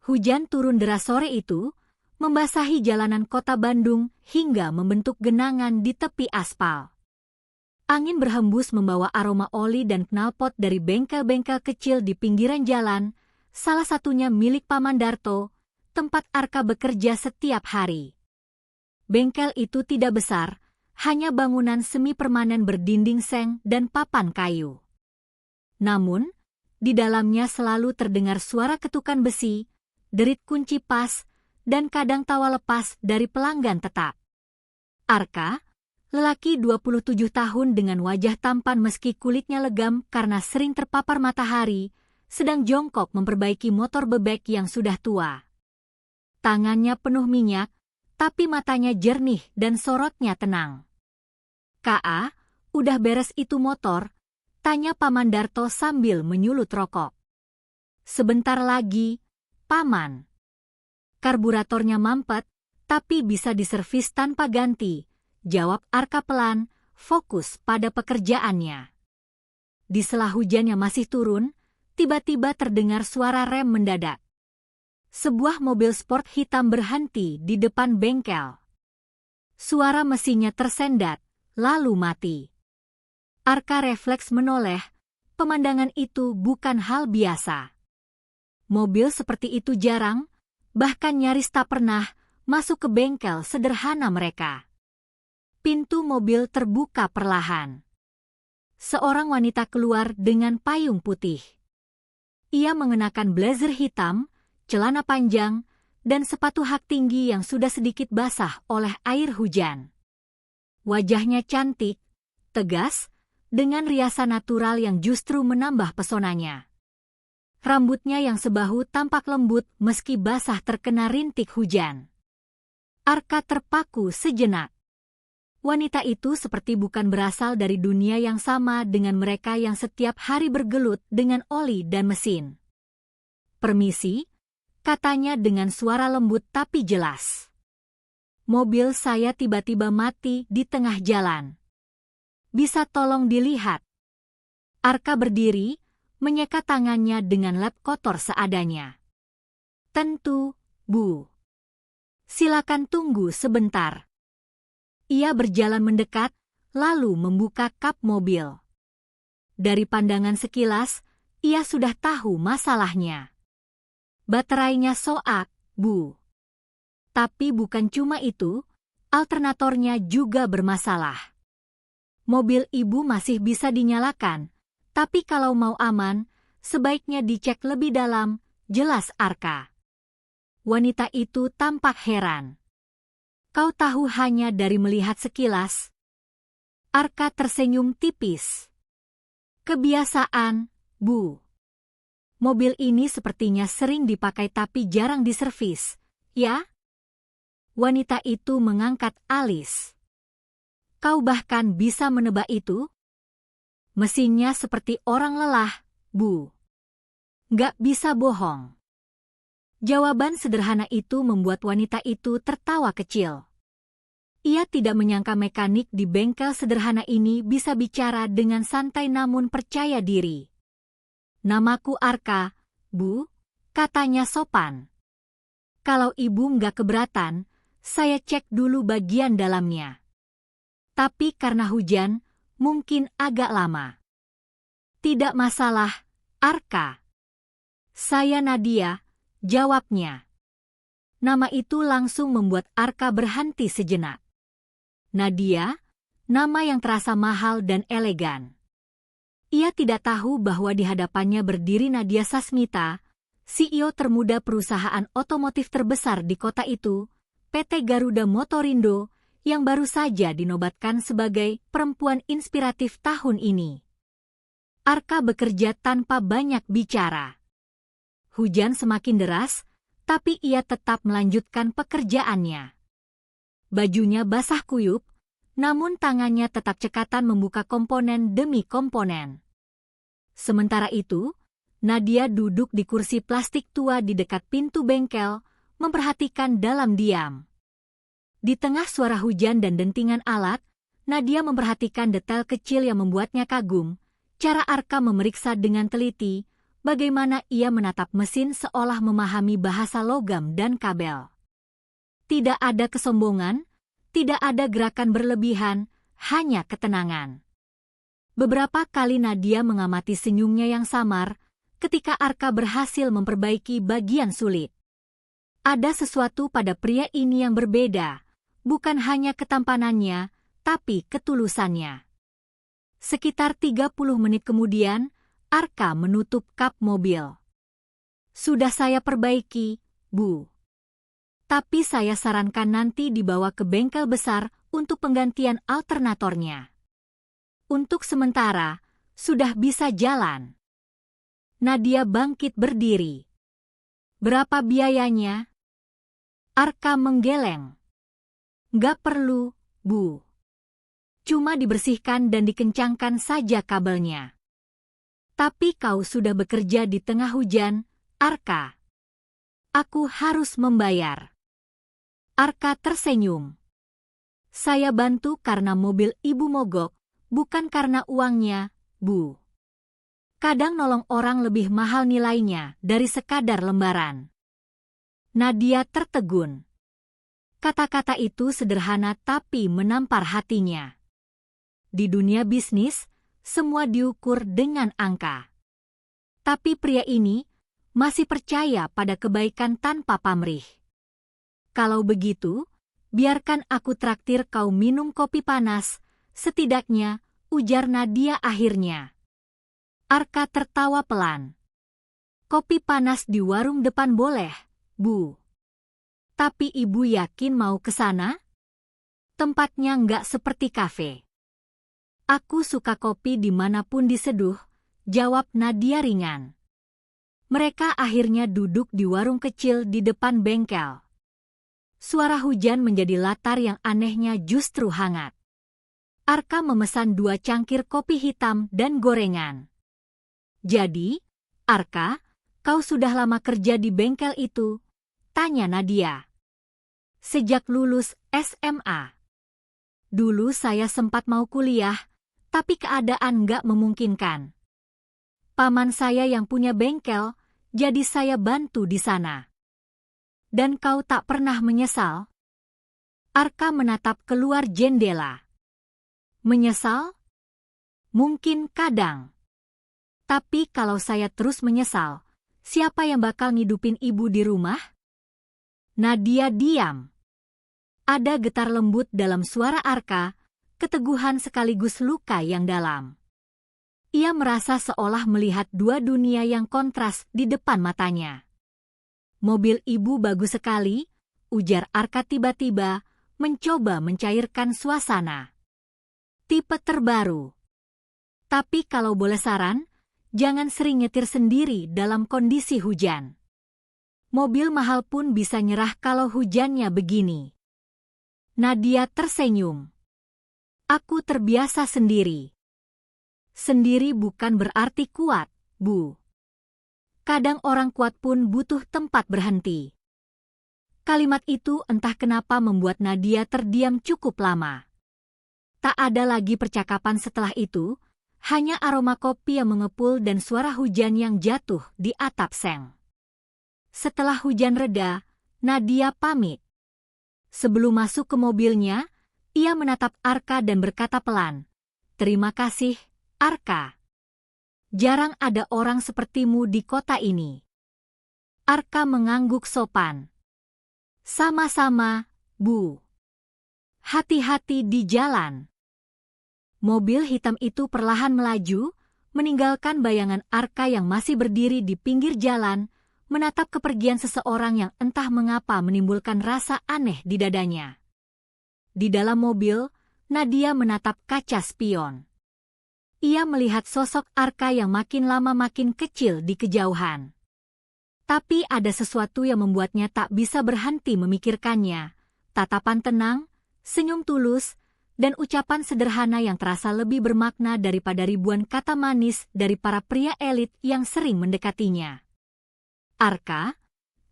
Hujan turun deras sore itu, membasahi jalanan kota Bandung hingga membentuk genangan di tepi aspal. Angin berhembus membawa aroma oli dan knalpot dari bengkel-bengkel kecil di pinggiran jalan, salah satunya milik Paman Darto, tempat Arka bekerja setiap hari. Bengkel itu tidak besar, hanya bangunan semi-permanen berdinding seng dan papan kayu. Namun, di dalamnya selalu terdengar suara ketukan besi, derit kunci pas, dan kadang tawa lepas dari pelanggan tetap. Arka, lelaki 27 tahun dengan wajah tampan meski kulitnya legam karena sering terpapar matahari, sedang jongkok memperbaiki motor bebek yang sudah tua. Tangannya penuh minyak, tapi matanya jernih dan sorotnya tenang. "Ka, udah beres itu motor?" tanya Paman Darto sambil menyulut rokok. "Sebentar lagi, Paman." "Karburatornya mampet, tapi bisa diservis tanpa ganti," jawab Arka pelan, fokus pada pekerjaannya. Di sela hujan yang masih turun, tiba-tiba terdengar suara rem mendadak. Sebuah mobil sport hitam berhenti di depan bengkel. Suara mesinnya tersendat, lalu mati. Arka refleks menoleh, pemandangan itu bukan hal biasa. Mobil seperti itu jarang, bahkan nyaris tak pernah, masuk ke bengkel sederhana mereka. Pintu mobil terbuka perlahan. Seorang wanita keluar dengan payung putih. Ia mengenakan blazer hitam, celana panjang, dan sepatu hak tinggi yang sudah sedikit basah oleh air hujan. Wajahnya cantik, tegas, dengan riasan natural yang justru menambah pesonanya. Rambutnya yang sebahu tampak lembut meski basah terkena rintik hujan. Arka terpaku sejenak. Wanita itu seperti bukan berasal dari dunia yang sama dengan mereka yang setiap hari bergelut dengan oli dan mesin. "Permisi," katanya dengan suara lembut tapi jelas. "Mobil saya tiba-tiba mati di tengah jalan. Bisa tolong dilihat?" Arka berdiri, menyeka tangannya dengan lap kotor seadanya. "Tentu, Bu. Silakan tunggu sebentar." Ia berjalan mendekat, lalu membuka kap mobil. Dari pandangan sekilas, ia sudah tahu masalahnya. "Baterainya soak, Bu." Tapi bukan cuma itu, alternatornya juga bermasalah. Mobil ibu masih bisa dinyalakan, tapi kalau mau aman, sebaiknya dicek lebih dalam, jelas Arka. Wanita itu tampak heran. "Kau tahu hanya dari melihat sekilas?" Arka tersenyum tipis. "Kebiasaan, Bu. Mobil ini sepertinya sering dipakai tapi jarang diservis, ya?" Wanita itu mengangkat alis. "Kau bahkan bisa menebak itu?" "Mesinnya seperti orang lelah, Bu. Nggak bisa bohong." Jawaban sederhana itu membuat wanita itu tertawa kecil. Ia tidak menyangka mekanik di bengkel sederhana ini bisa bicara dengan santai namun percaya diri. "Namaku Arka, Bu," katanya sopan. "Kalau ibu nggak keberatan, saya cek dulu bagian dalamnya. Tapi karena hujan, mungkin agak lama." "Tidak masalah, Arka. Saya Nadia," jawabnya. Nama itu langsung membuat Arka berhenti sejenak. Nadia, nama yang terasa mahal dan elegan. Ia tidak tahu bahwa di hadapannya berdiri Nadia Sasmita, CEO termuda perusahaan otomotif terbesar di kota itu, PT Garuda Motorindo, yang baru saja dinobatkan sebagai perempuan inspiratif tahun ini. Arka bekerja tanpa banyak bicara. Hujan semakin deras, tapi ia tetap melanjutkan pekerjaannya. Bajunya basah kuyup, namun tangannya tetap cekatan membuka komponen demi komponen. Sementara itu, Nadia duduk di kursi plastik tua di dekat pintu bengkel, memperhatikan dalam diam. Di tengah suara hujan dan dentingan alat, Nadia memperhatikan detail kecil yang membuatnya kagum, cara Arka memeriksa dengan teliti, bagaimana ia menatap mesin seolah memahami bahasa logam dan kabel. Tidak ada kesombongan, tidak ada gerakan berlebihan, hanya ketenangan. Beberapa kali Nadia mengamati senyumnya yang samar ketika Arka berhasil memperbaiki bagian sulit. Ada sesuatu pada pria ini yang berbeda, bukan hanya ketampanannya, tapi ketulusannya. Sekitar 30 menit kemudian, Arka menutup kap mobil. Sudah saya perbaiki, Bu. Tapi saya sarankan nanti dibawa ke bengkel besar untuk penggantian alternatornya. Untuk sementara, sudah bisa jalan. Nadia bangkit berdiri. Berapa biayanya? Arka menggeleng. Gak perlu, Bu. Cuma dibersihkan dan dikencangkan saja kabelnya. Tapi kau sudah bekerja di tengah hujan, Arka. Aku harus membayar. Arka tersenyum. Saya bantu karena mobil ibu mogok, bukan karena uangnya, Bu. Kadang nolong orang lebih mahal nilainya dari sekadar lembaran. Nadia tertegun. Kata-kata itu sederhana tapi menampar hatinya. Di dunia bisnis, semua diukur dengan angka. Tapi pria ini masih percaya pada kebaikan tanpa pamrih. Kalau begitu, biarkan aku traktir kau minum kopi panas, setidaknya, ujar Nadia akhirnya. Arka tertawa pelan. Kopi panas di warung depan boleh, Bu. Tapi ibu yakin mau ke sana? Tempatnya nggak seperti kafe. Aku suka kopi dimanapun diseduh, jawab Nadia ringan. Mereka akhirnya duduk di warung kecil di depan bengkel. Suara hujan menjadi latar yang anehnya justru hangat. Arka memesan 2 cangkir kopi hitam dan gorengan. Jadi, Arka, kau sudah lama kerja di bengkel itu? Tanya Nadia. Sejak lulus SMA. Dulu saya sempat mau kuliah, tapi keadaan nggak memungkinkan. Paman saya yang punya bengkel, jadi saya bantu di sana. Dan kau tak pernah menyesal? Arka menatap keluar jendela. Menyesal? Mungkin kadang. Tapi kalau saya terus menyesal, siapa yang bakal ngidupin ibu di rumah? Nadia diam. Ada getar lembut dalam suara Arka, keteguhan sekaligus luka yang dalam. Ia merasa seolah melihat 2 dunia yang kontras di depan matanya. Mobil ibu bagus sekali, ujar Arka tiba-tiba, mencoba mencairkan suasana. Tipe terbaru. Tapi kalau boleh saran, jangan sering nyetir sendiri dalam kondisi hujan. Mobil mahal pun bisa nyerah kalau hujannya begini. Nadia tersenyum. Aku terbiasa sendiri. Sendiri bukan berarti kuat, Bu. Kadang orang kuat pun butuh tempat berhenti. Kalimat itu entah kenapa membuat Nadia terdiam cukup lama. Tak ada lagi percakapan setelah itu, hanya aroma kopi yang mengepul dan suara hujan yang jatuh di atap seng. Setelah hujan reda, Nadia pamit. Sebelum masuk ke mobilnya, ia menatap Arka dan berkata pelan, "Terima kasih, Arka. Jarang ada orang sepertimu di kota ini." Arka mengangguk sopan. "Sama-sama, Bu. Hati-hati di jalan." Mobil hitam itu perlahan melaju, meninggalkan bayangan Arka yang masih berdiri di pinggir jalan, menatap kepergian seseorang yang entah mengapa menimbulkan rasa aneh di dadanya. Di dalam mobil, Nadia menatap kaca spion. Ia melihat sosok Arka yang makin lama makin kecil di kejauhan. Tapi ada sesuatu yang membuatnya tak bisa berhenti memikirkannya. Tatapan tenang, senyum tulus, dan ucapan sederhana yang terasa lebih bermakna daripada ribuan kata manis dari para pria elit yang sering mendekatinya. Arka,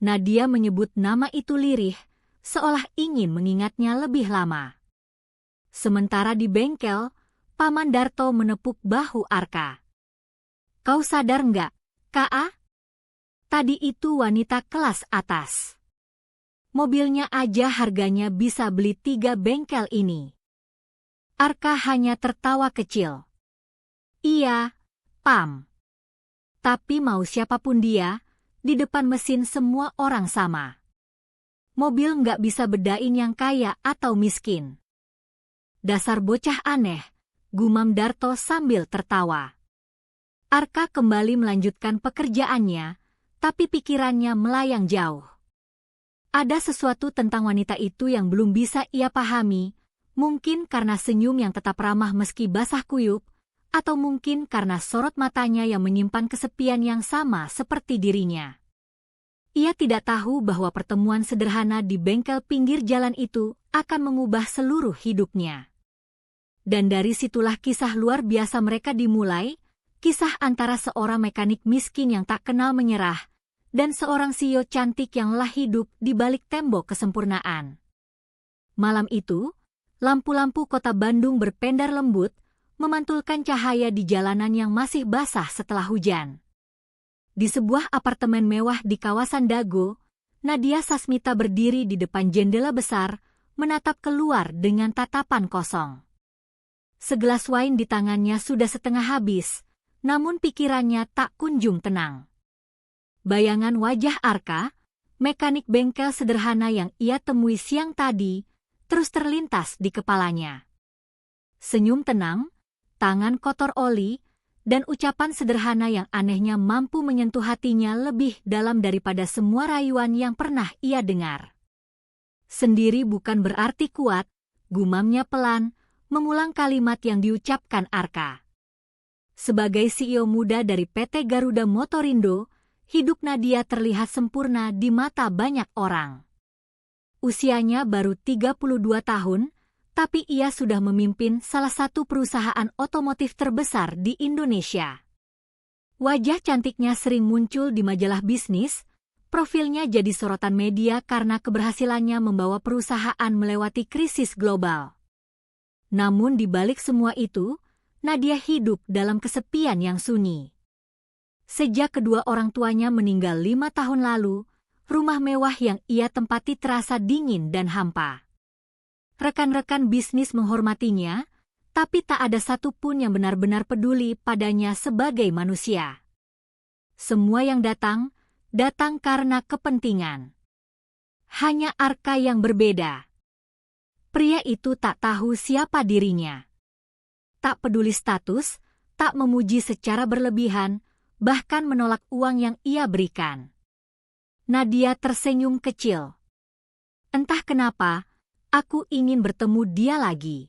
Nadia menyebut nama itu lirih, seolah ingin mengingatnya lebih lama. Sementara di bengkel, Paman Darto menepuk bahu Arka. "Kau sadar nggak, Ka? Tadi itu wanita kelas atas. Mobilnya aja harganya bisa beli 3 bengkel ini. Arka hanya tertawa kecil. Iya, Pam. Tapi mau siapapun dia, di depan mesin semua orang sama. Mobil nggak bisa bedain yang kaya atau miskin. Dasar bocah aneh, gumam Darto sambil tertawa. Arka kembali melanjutkan pekerjaannya, tapi pikirannya melayang jauh. Ada sesuatu tentang wanita itu yang belum bisa ia pahami, mungkin karena senyum yang tetap ramah meski basah kuyup, atau mungkin karena sorot matanya yang menyimpan kesepian yang sama seperti dirinya. Ia tidak tahu bahwa pertemuan sederhana di bengkel pinggir jalan itu akan mengubah seluruh hidupnya. Dan dari situlah kisah luar biasa mereka dimulai, kisah antara seorang mekanik miskin yang tak kenal menyerah, dan seorang CEO cantik yang lelah hidup di balik tembok kesempurnaan. Malam itu, lampu-lampu kota Bandung berpendar lembut, memantulkan cahaya di jalanan yang masih basah setelah hujan. Di sebuah apartemen mewah di kawasan Dago, Nadia Sasmita berdiri di depan jendela besar, menatap keluar dengan tatapan kosong. Segelas wine di tangannya sudah setengah habis, namun pikirannya tak kunjung tenang. Bayangan wajah Arka, mekanik bengkel sederhana yang ia temui siang tadi, terus terlintas di kepalanya. Senyum tenang, tangan kotor oli, dan ucapan sederhana yang anehnya mampu menyentuh hatinya lebih dalam daripada semua rayuan yang pernah ia dengar. Sendiri bukan berarti kuat, gumamnya pelan, mengulang kalimat yang diucapkan Arka. Sebagai CEO muda dari PT Garuda Motorindo, hidup Nadia terlihat sempurna di mata banyak orang. Usianya baru 32 tahun, tapi ia sudah memimpin salah satu perusahaan otomotif terbesar di Indonesia. Wajah cantiknya sering muncul di majalah bisnis, profilnya jadi sorotan media karena keberhasilannya membawa perusahaan melewati krisis global. Namun di balik semua itu, Nadia hidup dalam kesepian yang sunyi. Sejak kedua orang tuanya meninggal 5 tahun lalu, rumah mewah yang ia tempati terasa dingin dan hampa. Rekan-rekan bisnis menghormatinya, tapi tak ada satupun yang benar-benar peduli padanya sebagai manusia. Semua yang datang karena kepentingan. Hanya Arka yang berbeda. Pria itu tak tahu siapa dirinya. Tak peduli status, tak memuji secara berlebihan, bahkan menolak uang yang ia berikan. Nadia tersenyum kecil. Entah kenapa, aku ingin bertemu dia lagi.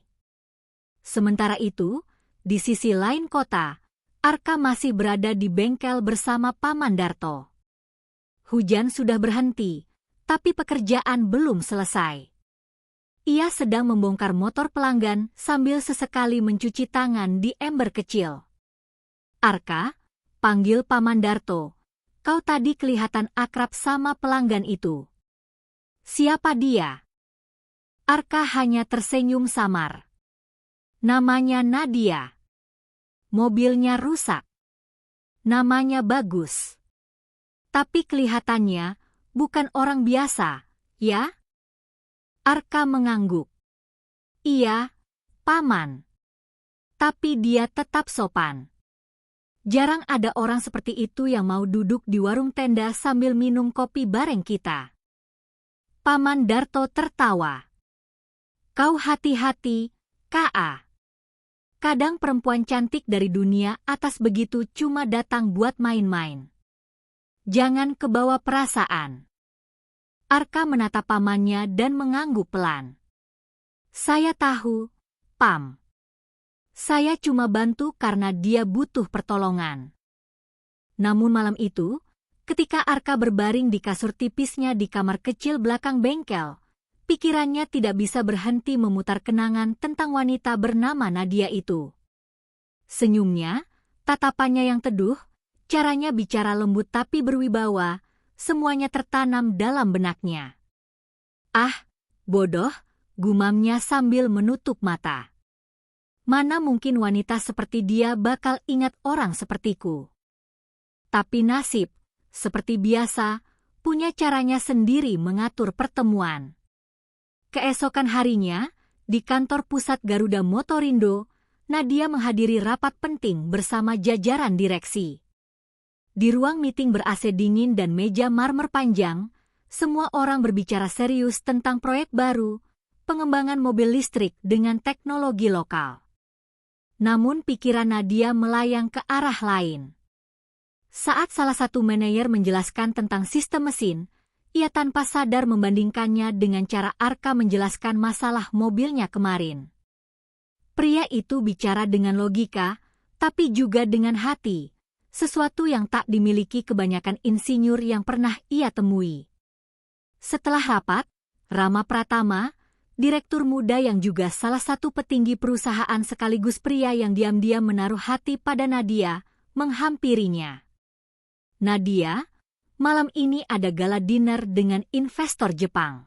Sementara itu, di sisi lain kota, Arka masih berada di bengkel bersama Paman Darto. Hujan sudah berhenti, tapi pekerjaan belum selesai. Ia sedang membongkar motor pelanggan sambil sesekali mencuci tangan di ember kecil. Arka, panggil Paman Darto, kau tadi kelihatan akrab sama pelanggan itu. Siapa dia? Arka hanya tersenyum samar. Namanya Nadia. Mobilnya rusak. Namanya bagus. Tapi kelihatannya bukan orang biasa, ya? Arka mengangguk. Iya, Paman. Tapi dia tetap sopan. Jarang ada orang seperti itu yang mau duduk di warung tenda sambil minum kopi bareng kita. Paman Darto tertawa. Kau hati-hati, Ka. Kadang perempuan cantik dari dunia atas begitu cuma datang buat main-main. Jangan kebawa perasaan. Arka menatap pamannya dan mengangguk pelan. Saya tahu, Pam. Saya cuma bantu karena dia butuh pertolongan. Namun malam itu, ketika Arka berbaring di kasur tipisnya di kamar kecil belakang bengkel, pikirannya tidak bisa berhenti memutar kenangan tentang wanita bernama Nadia itu. Senyumnya, tatapannya yang teduh, caranya bicara lembut tapi berwibawa, semuanya tertanam dalam benaknya. Ah, bodoh, gumamnya sambil menutup mata. Mana mungkin wanita seperti dia bakal ingat orang sepertiku. Tapi nasib, seperti biasa, punya caranya sendiri mengatur pertemuan. Keesokan harinya, di kantor pusat Garuda Motorindo, Nadia menghadiri rapat penting bersama jajaran direksi. Di ruang meeting ber-AC dingin dan meja marmer panjang, semua orang berbicara serius tentang proyek baru, pengembangan mobil listrik dengan teknologi lokal. Namun pikiran Nadia melayang ke arah lain. Saat salah satu manajer menjelaskan tentang sistem mesin, ia tanpa sadar membandingkannya dengan cara Arka menjelaskan masalah mobilnya kemarin. Pria itu bicara dengan logika, tapi juga dengan hati, sesuatu yang tak dimiliki kebanyakan insinyur yang pernah ia temui. Setelah rapat, Rama Pratama, direktur muda yang juga salah satu petinggi perusahaan sekaligus pria yang diam-diam menaruh hati pada Nadia, menghampirinya. Nadia, malam ini ada gala dinner dengan investor Jepang.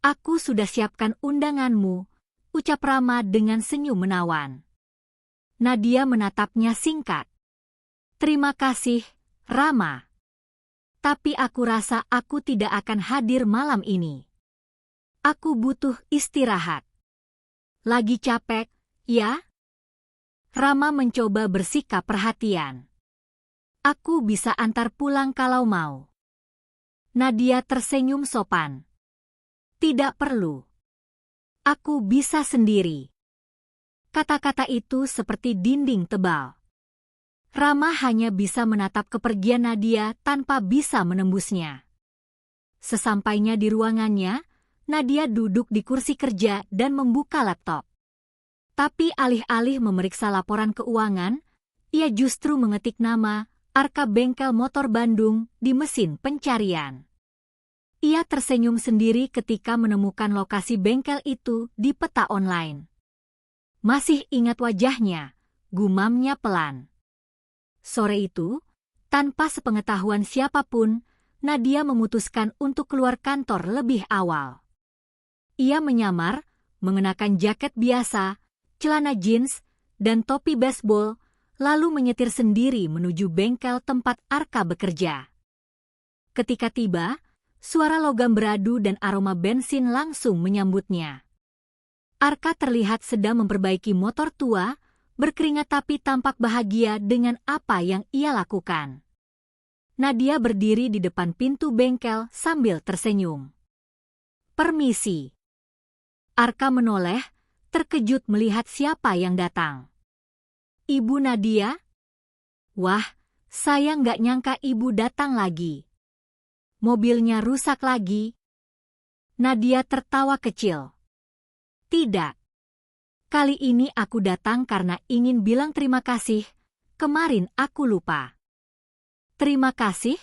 Aku sudah siapkan undanganmu, ucap Rama dengan senyum menawan. Nadia menatapnya singkat. Terima kasih, Rama. Tapi aku rasa aku tidak akan hadir malam ini. Aku butuh istirahat. Lagi capek, ya? Rama mencoba bersikap perhatian. Aku bisa antar pulang kalau mau. Nadia tersenyum sopan. Tidak perlu. Aku bisa sendiri. Kata-kata itu seperti dinding tebal. Rama hanya bisa menatap kepergian Nadia tanpa bisa menembusnya. Sesampainya di ruangannya, Nadia duduk di kursi kerja dan membuka laptop. Tapi alih-alih memeriksa laporan keuangan, ia justru mengetik nama Arka Bengkel Motor Bandung di mesin pencarian. Ia tersenyum sendiri ketika menemukan lokasi bengkel itu di peta online. Masih ingat wajahnya, gumamnya pelan. Sore itu, tanpa sepengetahuan siapapun, Nadia memutuskan untuk keluar kantor lebih awal. Ia menyamar, mengenakan jaket biasa, celana jeans, dan topi baseball, lalu menyetir sendiri menuju bengkel tempat Arka bekerja. Ketika tiba, suara logam beradu dan aroma bensin langsung menyambutnya. Arka terlihat sedang memperbaiki motor tua, berkeringat tapi tampak bahagia dengan apa yang ia lakukan. Nadia berdiri di depan pintu bengkel sambil tersenyum. Permisi. Arka menoleh, terkejut melihat siapa yang datang. Ibu Nadia? Wah, saya nggak nyangka ibu datang lagi. Mobilnya rusak lagi. Nadia tertawa kecil. Tidak. Kali ini aku datang karena ingin bilang terima kasih. Kemarin aku lupa. Terima kasih?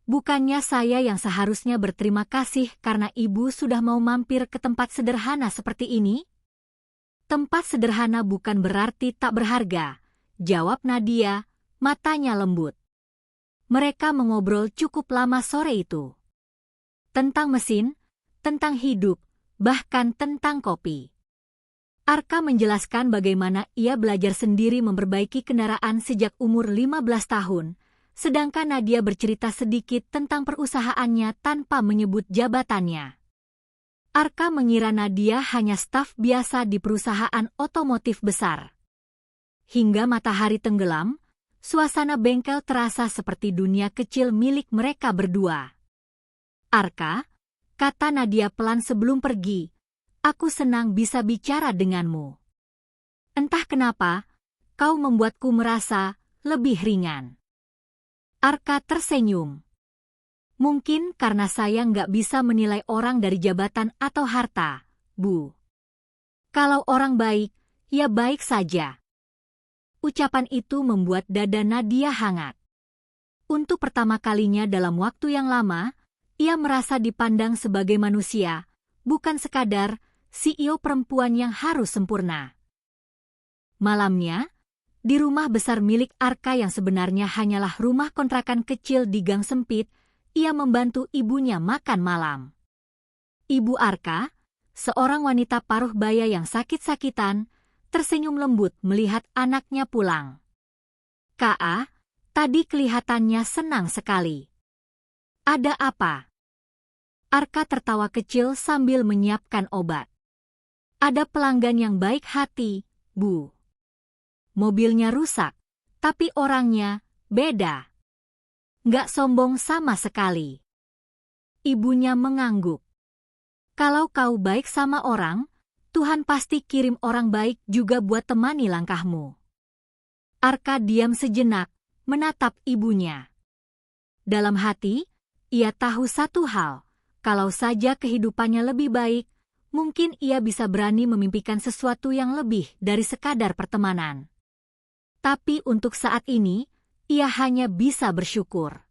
Bukannya saya yang seharusnya berterima kasih karena ibu sudah mau mampir ke tempat sederhana seperti ini? Tempat sederhana bukan berarti tak berharga, jawab Nadia, matanya lembut. Mereka mengobrol cukup lama sore itu. Tentang mesin, tentang hidup, bahkan tentang kopi. Arka menjelaskan bagaimana ia belajar sendiri memperbaiki kendaraan sejak umur 15 tahun, sedangkan Nadia bercerita sedikit tentang perusahaannya tanpa menyebut jabatannya. Arka mengira Nadia hanya staf biasa di perusahaan otomotif besar. Hingga matahari tenggelam, suasana bengkel terasa seperti dunia kecil milik mereka berdua. Arka, kata Nadia pelan sebelum pergi, aku senang bisa bicara denganmu. Entah kenapa, kau membuatku merasa lebih ringan. Arka tersenyum. Mungkin karena saya nggak bisa menilai orang dari jabatan atau harta, Bu. Kalau orang baik, ya baik saja. Ucapan itu membuat dada Nadia hangat. Untuk pertama kalinya dalam waktu yang lama, ia merasa dipandang sebagai manusia, bukan sekadar CEO perempuan yang harus sempurna. Malamnya, di rumah besar milik Arka yang sebenarnya hanyalah rumah kontrakan kecil di gang sempit, ia membantu ibunya makan malam. Ibu Arka, seorang wanita paruh baya yang sakit-sakitan, tersenyum lembut melihat anaknya pulang. Ka, Tadi kelihatannya senang sekali. Ada apa? Arka tertawa kecil sambil menyiapkan obat. Ada pelanggan yang baik hati, Bu. Mobilnya rusak, tapi orangnya beda. Nggak sombong sama sekali. Ibunya mengangguk. Kalau kau baik sama orang, Tuhan pasti kirim orang baik juga buat temani langkahmu. Arka diam sejenak, menatap ibunya. Dalam hati, ia tahu satu hal, kalau saja kehidupannya lebih baik, mungkin ia bisa berani memimpikan sesuatu yang lebih dari sekadar pertemanan. Tapi untuk saat ini, ia hanya bisa bersyukur.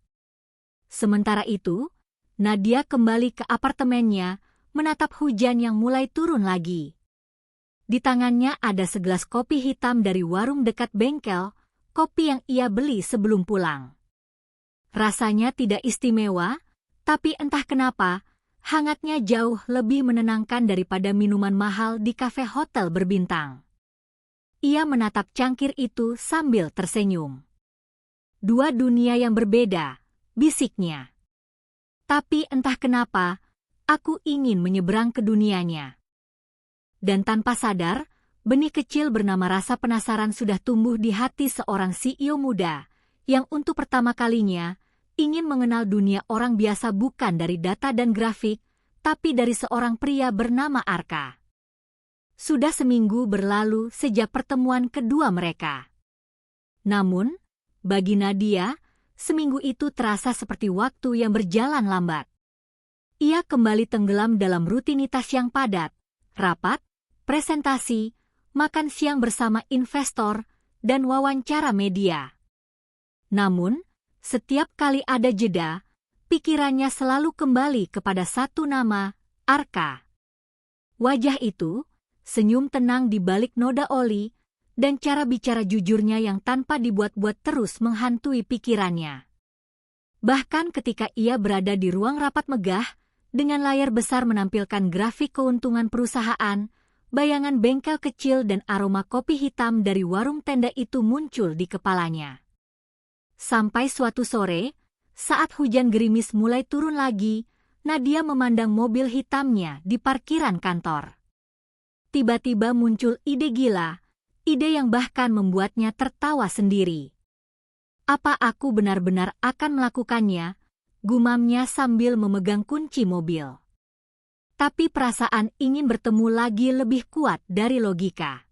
Sementara itu, Nadia kembali ke apartemennya, menatap hujan yang mulai turun lagi. Di tangannya ada segelas kopi hitam dari warung dekat bengkel, kopi yang ia beli sebelum pulang. Rasanya tidak istimewa, tapi entah kenapa, hangatnya jauh lebih menenangkan daripada minuman mahal di kafe hotel berbintang. Ia menatap cangkir itu sambil tersenyum. Dua dunia yang berbeda, bisiknya. Tapi entah kenapa, aku ingin menyeberang ke dunianya. Dan tanpa sadar, benih kecil bernama rasa penasaran sudah tumbuh di hati seorang CEO muda, yang untuk pertama kalinya, ingin mengenal dunia orang biasa bukan dari data dan grafik, tapi dari seorang pria bernama Arka. Sudah seminggu berlalu sejak pertemuan kedua mereka. Namun, bagi Nadia, seminggu itu terasa seperti waktu yang berjalan lambat. Ia kembali tenggelam dalam rutinitas yang padat, rapat, presentasi, makan siang bersama investor, dan wawancara media. Namun, setiap kali ada jeda, pikirannya selalu kembali kepada satu nama, Arka. Wajah itu, senyum tenang di balik noda oli, dan cara bicara jujurnya yang tanpa dibuat-buat terus menghantui pikirannya. Bahkan ketika ia berada di ruang rapat megah, dengan layar besar menampilkan grafik keuntungan perusahaan, bayangan bengkel kecil dan aroma kopi hitam dari warung tenda itu muncul di kepalanya. Sampai suatu sore, saat hujan gerimis mulai turun lagi, Nadia memandang mobil hitamnya di parkiran kantor. Tiba-tiba muncul ide gila, ide yang bahkan membuatnya tertawa sendiri. Apa aku benar-benar akan melakukannya? Gumamnya sambil memegang kunci mobil. Tapi perasaan ingin bertemu lagi lebih kuat dari logika.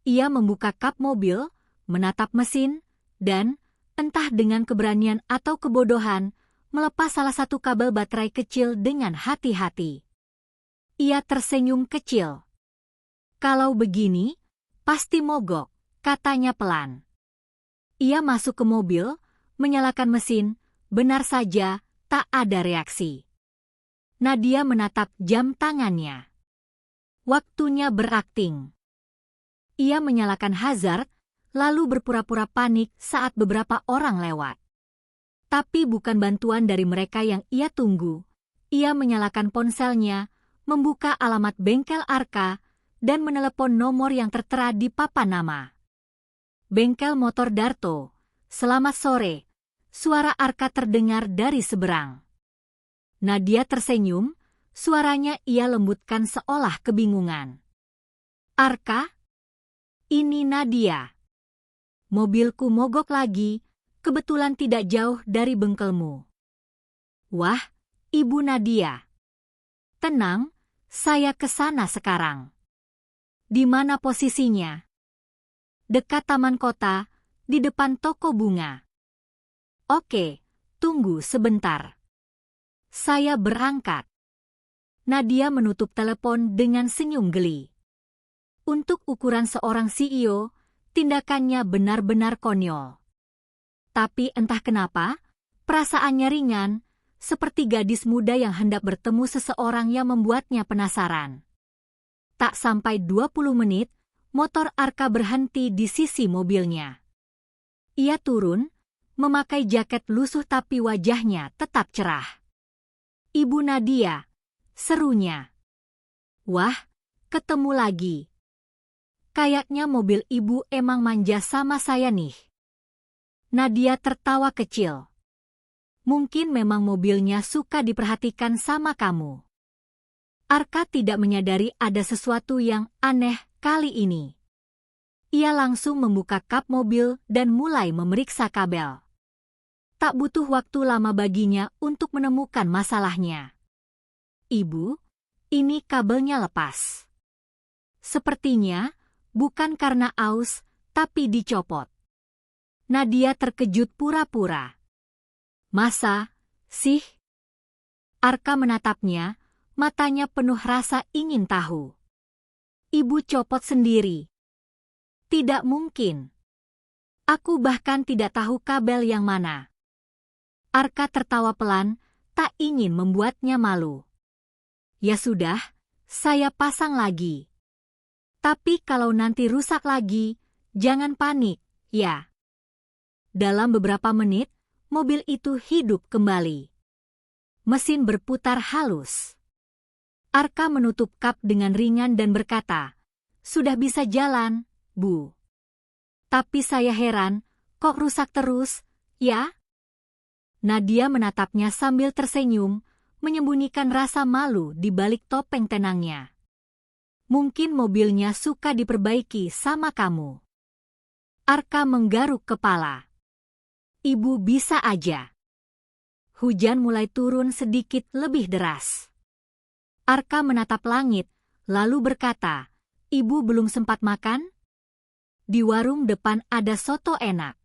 Ia membuka kap mobil, menatap mesin, dan, entah dengan keberanian atau kebodohan, melepas salah satu kabel baterai kecil dengan hati-hati. Ia tersenyum kecil. Kalau begini, pasti mogok, katanya pelan. Ia masuk ke mobil, menyalakan mesin, benar saja, tak ada reaksi. Nadia menatap jam tangannya. Waktunya berakting. Ia menyalakan hazard, lalu berpura-pura panik saat beberapa orang lewat. Tapi bukan bantuan dari mereka yang ia tunggu. Ia menyalakan ponselnya, membuka alamat bengkel Arka, dan menelepon nomor yang tertera di papan nama. Bengkel motor Darto, selamat sore. Suara Arka terdengar dari seberang. Nadia tersenyum, suaranya ia lembutkan seolah kebingungan. Arka? Ini Nadia. Mobilku mogok lagi, kebetulan tidak jauh dari bengkelmu. Wah, Ibu Nadia. Tenang, saya ke sana sekarang. Di mana posisinya? Dekat taman kota, di depan toko bunga. Oke, tunggu sebentar. Saya berangkat. Nadia menutup telepon dengan senyum geli. Untuk ukuran seorang CEO, tindakannya benar-benar konyol. Tapi entah kenapa, perasaannya ringan, seperti gadis muda yang hendak bertemu seseorang yang membuatnya penasaran. Tak sampai 20 menit, motor Arka berhenti di sisi mobilnya. Ia turun, memakai jaket lusuh tapi wajahnya tetap cerah. Ibu Nadia, serunya. Wah, ketemu lagi. Kayaknya mobil ibu emang manja sama saya nih. Nadia tertawa kecil. Mungkin memang mobilnya suka diperhatikan sama kamu. Arka tidak menyadari ada sesuatu yang aneh kali ini. Ia langsung membuka kap mobil dan mulai memeriksa kabel. Tak butuh waktu lama baginya untuk menemukan masalahnya. Ibu, ini kabelnya lepas. Sepertinya bukan karena aus, tapi dicopot. Nadia terkejut pura-pura. Masa sih? Arka menatapnya, matanya penuh rasa ingin tahu. Ibu copot sendiri. Tidak mungkin. Aku bahkan tidak tahu kabel yang mana. Arka tertawa pelan, tak ingin membuatnya malu. Ya sudah, saya pasang lagi. Tapi kalau nanti rusak lagi, jangan panik, ya. Dalam beberapa menit, mobil itu hidup kembali. Mesin berputar halus. Arka menutup kap dengan ringan dan berkata, "Sudah bisa jalan, Bu. Tapi saya heran, kok rusak terus, ya?" Nadia menatapnya sambil tersenyum, menyembunyikan rasa malu di balik topeng tenangnya. Mungkin mobilnya suka diperbaiki sama kamu. Arka menggaruk kepala. Ibu bisa aja. Hujan mulai turun sedikit lebih deras. Arka menatap langit, lalu berkata, "Ibu belum sempat makan? Di warung depan ada soto enak.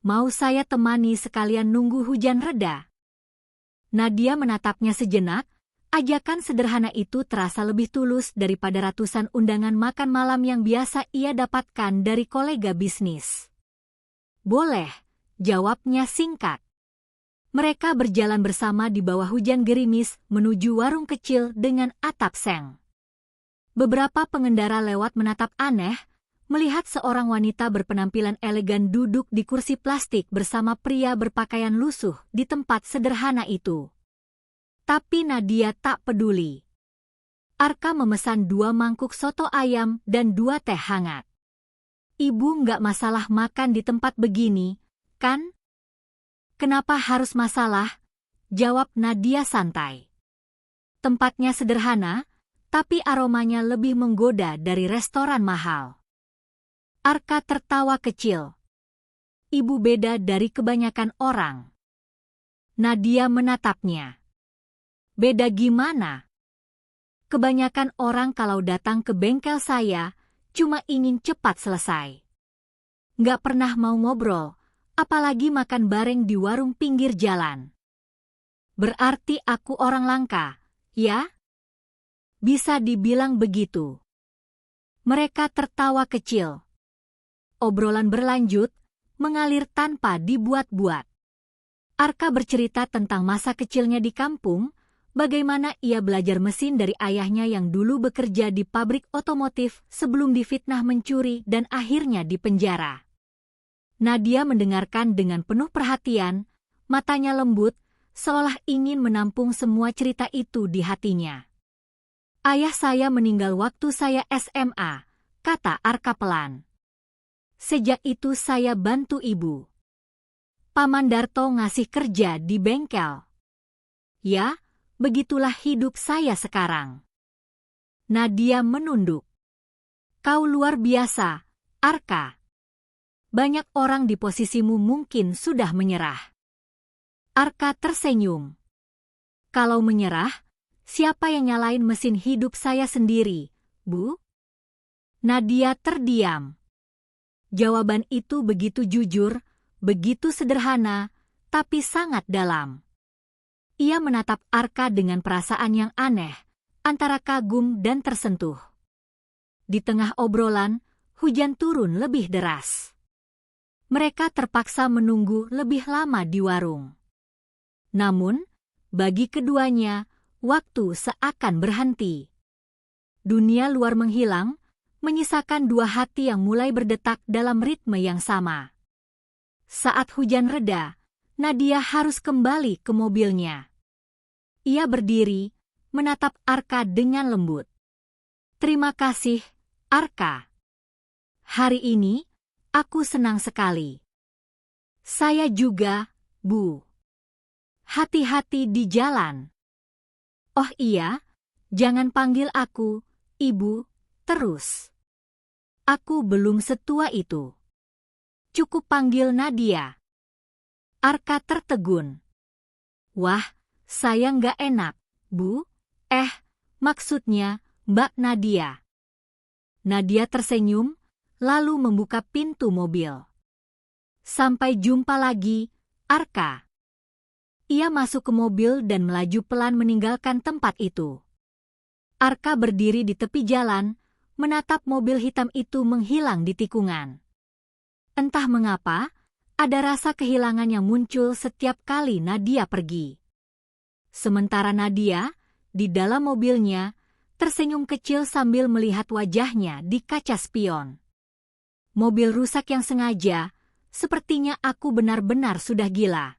Mau saya temani sekalian nunggu hujan reda?" Nadia menatapnya sejenak. Ajakan sederhana itu terasa lebih tulus daripada ratusan undangan makan malam yang biasa ia dapatkan dari kolega bisnis. "Boleh," jawabnya singkat. Mereka berjalan bersama di bawah hujan gerimis menuju warung kecil dengan atap seng. Beberapa pengendara lewat menatap aneh, melihat seorang wanita berpenampilan elegan duduk di kursi plastik bersama pria berpakaian lusuh di tempat sederhana itu. Tapi Nadia tak peduli. Arka memesan 2 mangkuk soto ayam dan 2 teh hangat. "Ibu nggak masalah makan di tempat begini, kan?" "Kenapa harus masalah?" jawab Nadia santai. Tempatnya sederhana, tapi aromanya lebih menggoda dari restoran mahal. Arka tertawa kecil. "Ibu beda dari kebanyakan orang." Nadia menatapnya. "Beda gimana?" "Kebanyakan orang kalau datang ke bengkel saya, cuma ingin cepat selesai. Nggak pernah mau ngobrol, apalagi makan bareng di warung pinggir jalan." "Berarti aku orang langka, ya?" "Bisa dibilang begitu." Mereka tertawa kecil. Obrolan berlanjut, mengalir tanpa dibuat-buat. Arka bercerita tentang masa kecilnya di kampung, bagaimana ia belajar mesin dari ayahnya yang dulu bekerja di pabrik otomotif sebelum difitnah mencuri dan akhirnya dipenjara. Nadia mendengarkan dengan penuh perhatian, matanya lembut, seolah ingin menampung semua cerita itu di hatinya. "Ayah saya meninggal waktu saya SMA," kata Arka pelan. "Sejak itu saya bantu ibu. Paman Darto ngasih kerja di bengkel. Ya, begitulah hidup saya sekarang." Nadia menunduk. "Kau luar biasa, Arka. Banyak orang di posisimu mungkin sudah menyerah." Arka tersenyum. "Kalau menyerah, siapa yang nyalain mesin hidup saya sendiri, Bu?" Nadia terdiam. Jawaban itu begitu jujur, begitu sederhana, tapi sangat dalam. Ia menatap Arka dengan perasaan yang aneh, antara kagum dan tersentuh. Di tengah obrolan, hujan turun lebih deras. Mereka terpaksa menunggu lebih lama di warung. Namun, bagi keduanya, waktu seakan berhenti. Dunia luar menghilang, menyisakan 2 hati yang mulai berdetak dalam ritme yang sama. Saat hujan reda, Nadia harus kembali ke mobilnya. Ia berdiri, menatap Arka dengan lembut. "Terima kasih, Arka. Hari ini, aku senang sekali." Saya juga, Bu. Hati-hati di jalan. Oh iya, jangan panggil aku, Ibu, terus. Aku belum setua itu. Cukup panggil Nadia. Arka tertegun. Wah, saya nggak enak, Bu. Maksudnya, Mbak Nadia. Nadia tersenyum, lalu membuka pintu mobil. Sampai jumpa lagi, Arka. Ia masuk ke mobil dan melaju pelan meninggalkan tempat itu. Arka berdiri di tepi jalan, menatap mobil hitam itu menghilang di tikungan. Entah mengapa, ada rasa kehilangan yang muncul setiap kali Nadia pergi. Sementara Nadia, di dalam mobilnya, tersenyum kecil sambil melihat wajahnya di kaca spion. Mobil rusak yang sengaja, sepertinya aku benar-benar sudah gila.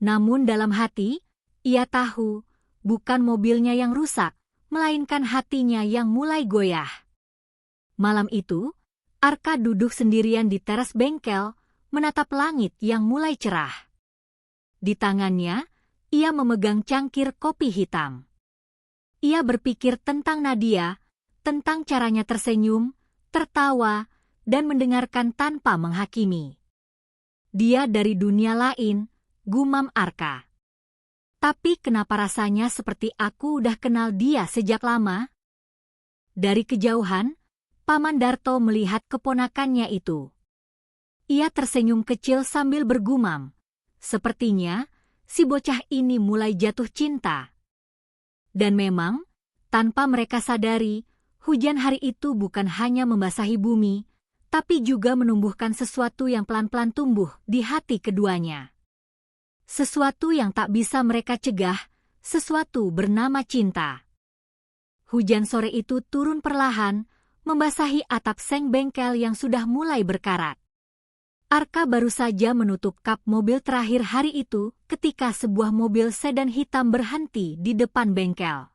Namun dalam hati, ia tahu, bukan mobilnya yang rusak, melainkan hatinya yang mulai goyah. Malam itu, Arka duduk sendirian di teras bengkel, menatap langit yang mulai cerah. Di tangannya, ia memegang cangkir kopi hitam. Ia berpikir tentang Nadia, tentang caranya tersenyum, tertawa, dan mendengarkan tanpa menghakimi. Dia dari dunia lain, gumam Arka. Tapi kenapa rasanya seperti aku udah kenal dia sejak lama? Dari kejauhan, Paman Darto melihat keponakannya itu. Ia tersenyum kecil sambil bergumam. Sepertinya, si bocah ini mulai jatuh cinta. Dan memang, tanpa mereka sadari, hujan hari itu bukan hanya membasahi bumi, tapi juga menumbuhkan sesuatu yang pelan-pelan tumbuh di hati keduanya. Sesuatu yang tak bisa mereka cegah, sesuatu bernama cinta. Hujan sore itu turun perlahan, membasahi atap seng bengkel yang sudah mulai berkarat. Arka baru saja menutup kap mobil terakhir hari itu ketika sebuah mobil sedan hitam berhenti di depan bengkel.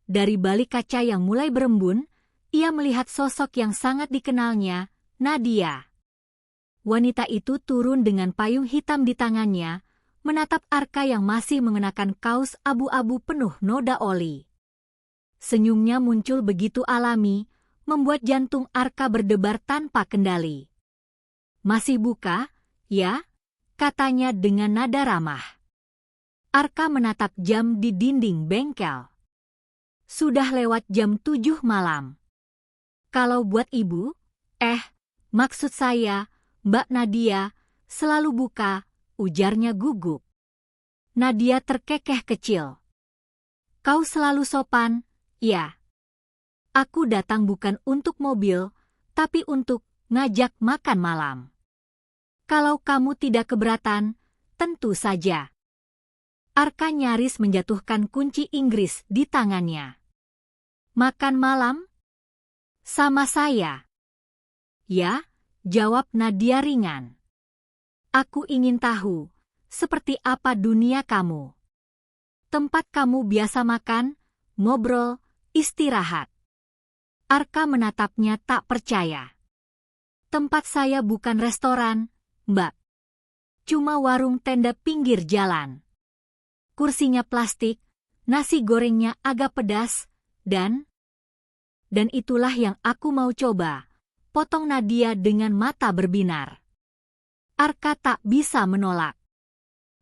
Dari balik kaca yang mulai berembun, ia melihat sosok yang sangat dikenalnya, Nadia. Wanita itu turun dengan payung hitam di tangannya, menatap Arka yang masih mengenakan kaos abu-abu penuh noda oli. Senyumnya muncul begitu alami, membuat jantung Arka berdebar tanpa kendali. Masih buka, ya? Katanya dengan nada ramah. Arka menatap jam di dinding bengkel. Sudah lewat jam 7 malam. Kalau buat ibu, maksud saya, Mbak Nadia, selalu buka, ujarnya gugup. Nadia terkekeh kecil. Kau selalu sopan, ya. Aku datang bukan untuk mobil, tapi untuk ngajak makan malam. Kalau kamu tidak keberatan, tentu saja. Arka nyaris menjatuhkan kunci Inggris di tangannya. Makan malam? Sama saya. Ya, jawab Nadia ringan. Aku ingin tahu, seperti apa dunia kamu. Tempat kamu biasa makan, ngobrol, istirahat. Arka menatapnya tak percaya. Tempat saya bukan restoran, Mbak. Cuma warung tenda pinggir jalan. Kursinya plastik, nasi gorengnya agak pedas, dan itulah yang aku mau coba, potong Nadia dengan mata berbinar. Arka tak bisa menolak.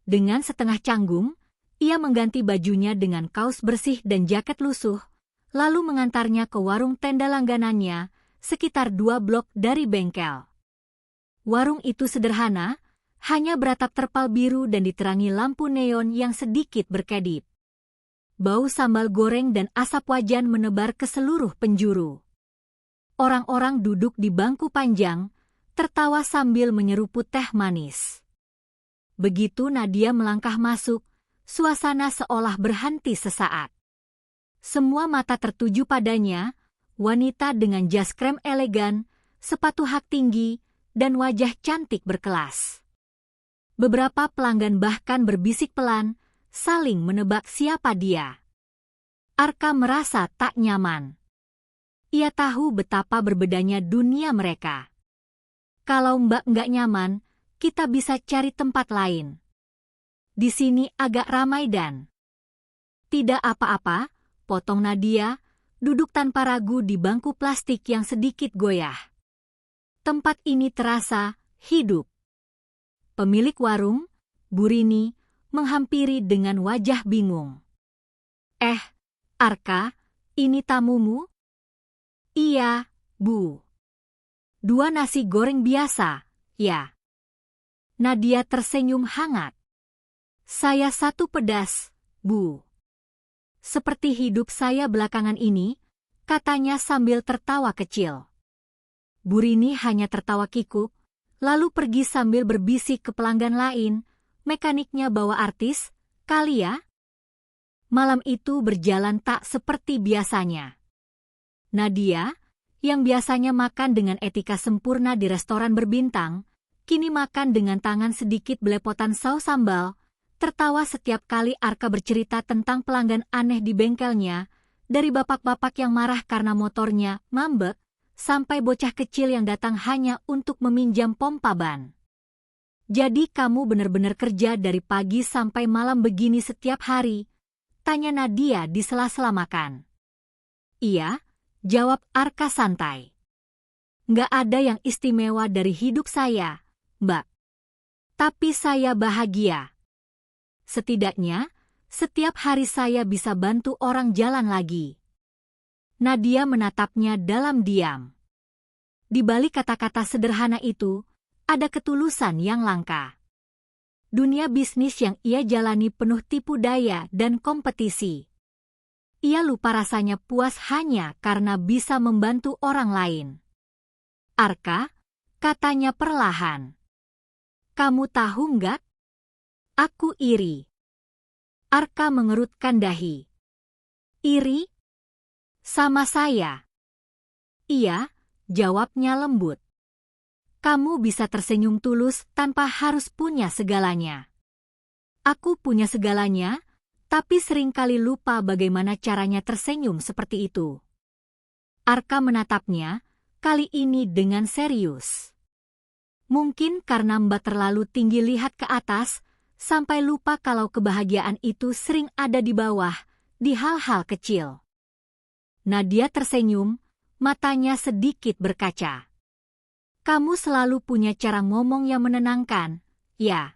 Dengan setengah canggung, ia mengganti bajunya dengan kaos bersih dan jaket lusuh, lalu mengantarnya ke warung tenda langganannya, sekitar 2 blok dari bengkel. Warung itu sederhana, hanya beratap terpal biru dan diterangi lampu neon yang sedikit berkedip. Bau sambal goreng dan asap wajan menebar ke seluruh penjuru. Orang-orang duduk di bangku panjang, tertawa sambil menyeruput teh manis. Begitu Nadia melangkah masuk, suasana seolah berhenti sesaat. Semua mata tertuju padanya, wanita dengan jas krem elegan, sepatu hak tinggi, dan wajah cantik berkelas. Beberapa pelanggan bahkan berbisik pelan, saling menebak siapa dia. Arka merasa tak nyaman. Ia tahu betapa berbedanya dunia mereka. Kalau Mbak nggak nyaman, kita bisa cari tempat lain. Di sini agak ramai dan..." "Tidak apa-apa," potong Nadia, duduk tanpa ragu di bangku plastik yang sedikit goyah. "Tempat ini terasa hidup." Pemilik warung, Bu Rini, menghampiri dengan wajah bingung. Arka, ini tamumu?" "Iya, Bu." "2 nasi goreng biasa, ya?" Nadia tersenyum hangat. "Saya 1 pedas, Bu." "Seperti hidup saya belakangan ini," katanya sambil tertawa kecil. Bu Rini hanya tertawa kikuk, lalu pergi sambil berbisik ke pelanggan lain, "Mekaniknya bawa artis, kali ya?" Malam itu berjalan tak seperti biasanya. Nadia, yang biasanya makan dengan etika sempurna di restoran berbintang, kini makan dengan tangan sedikit belepotan saus sambal, tertawa setiap kali Arka bercerita tentang pelanggan aneh di bengkelnya, dari bapak-bapak yang marah karena motornya ngambek, sampai bocah kecil yang datang hanya untuk meminjam pompa ban. "Jadi kamu benar-benar kerja dari pagi sampai malam begini setiap hari?" tanya Nadia di sela-sela makan. "Iya," jawab Arka santai. "Nggak ada yang istimewa dari hidup saya, Mbak. Tapi saya bahagia. Setidaknya, setiap hari saya bisa bantu orang jalan lagi." Nadia menatapnya dalam diam. Di balik kata-kata sederhana itu, ada ketulusan yang langka. Dunia bisnis yang ia jalani penuh tipu daya dan kompetisi. Ia lupa rasanya puas hanya karena bisa membantu orang lain. "Arka," katanya perlahan. "Kamu tahu nggak? Aku iri." Arka mengerutkan dahi. "Iri? Sama saya?" "Iya," jawabnya lembut. "Kamu bisa tersenyum tulus tanpa harus punya segalanya. Aku punya segalanya, tapi seringkali lupa bagaimana caranya tersenyum seperti itu." Arka menatapnya, kali ini dengan serius. Mungkin karena Mbak terlalu tinggi lihat ke atas, sampai lupa kalau kebahagiaan itu sering ada di bawah, di hal-hal kecil. Nadia tersenyum, matanya sedikit berkaca. "Kamu selalu punya cara ngomong yang menenangkan, ya?"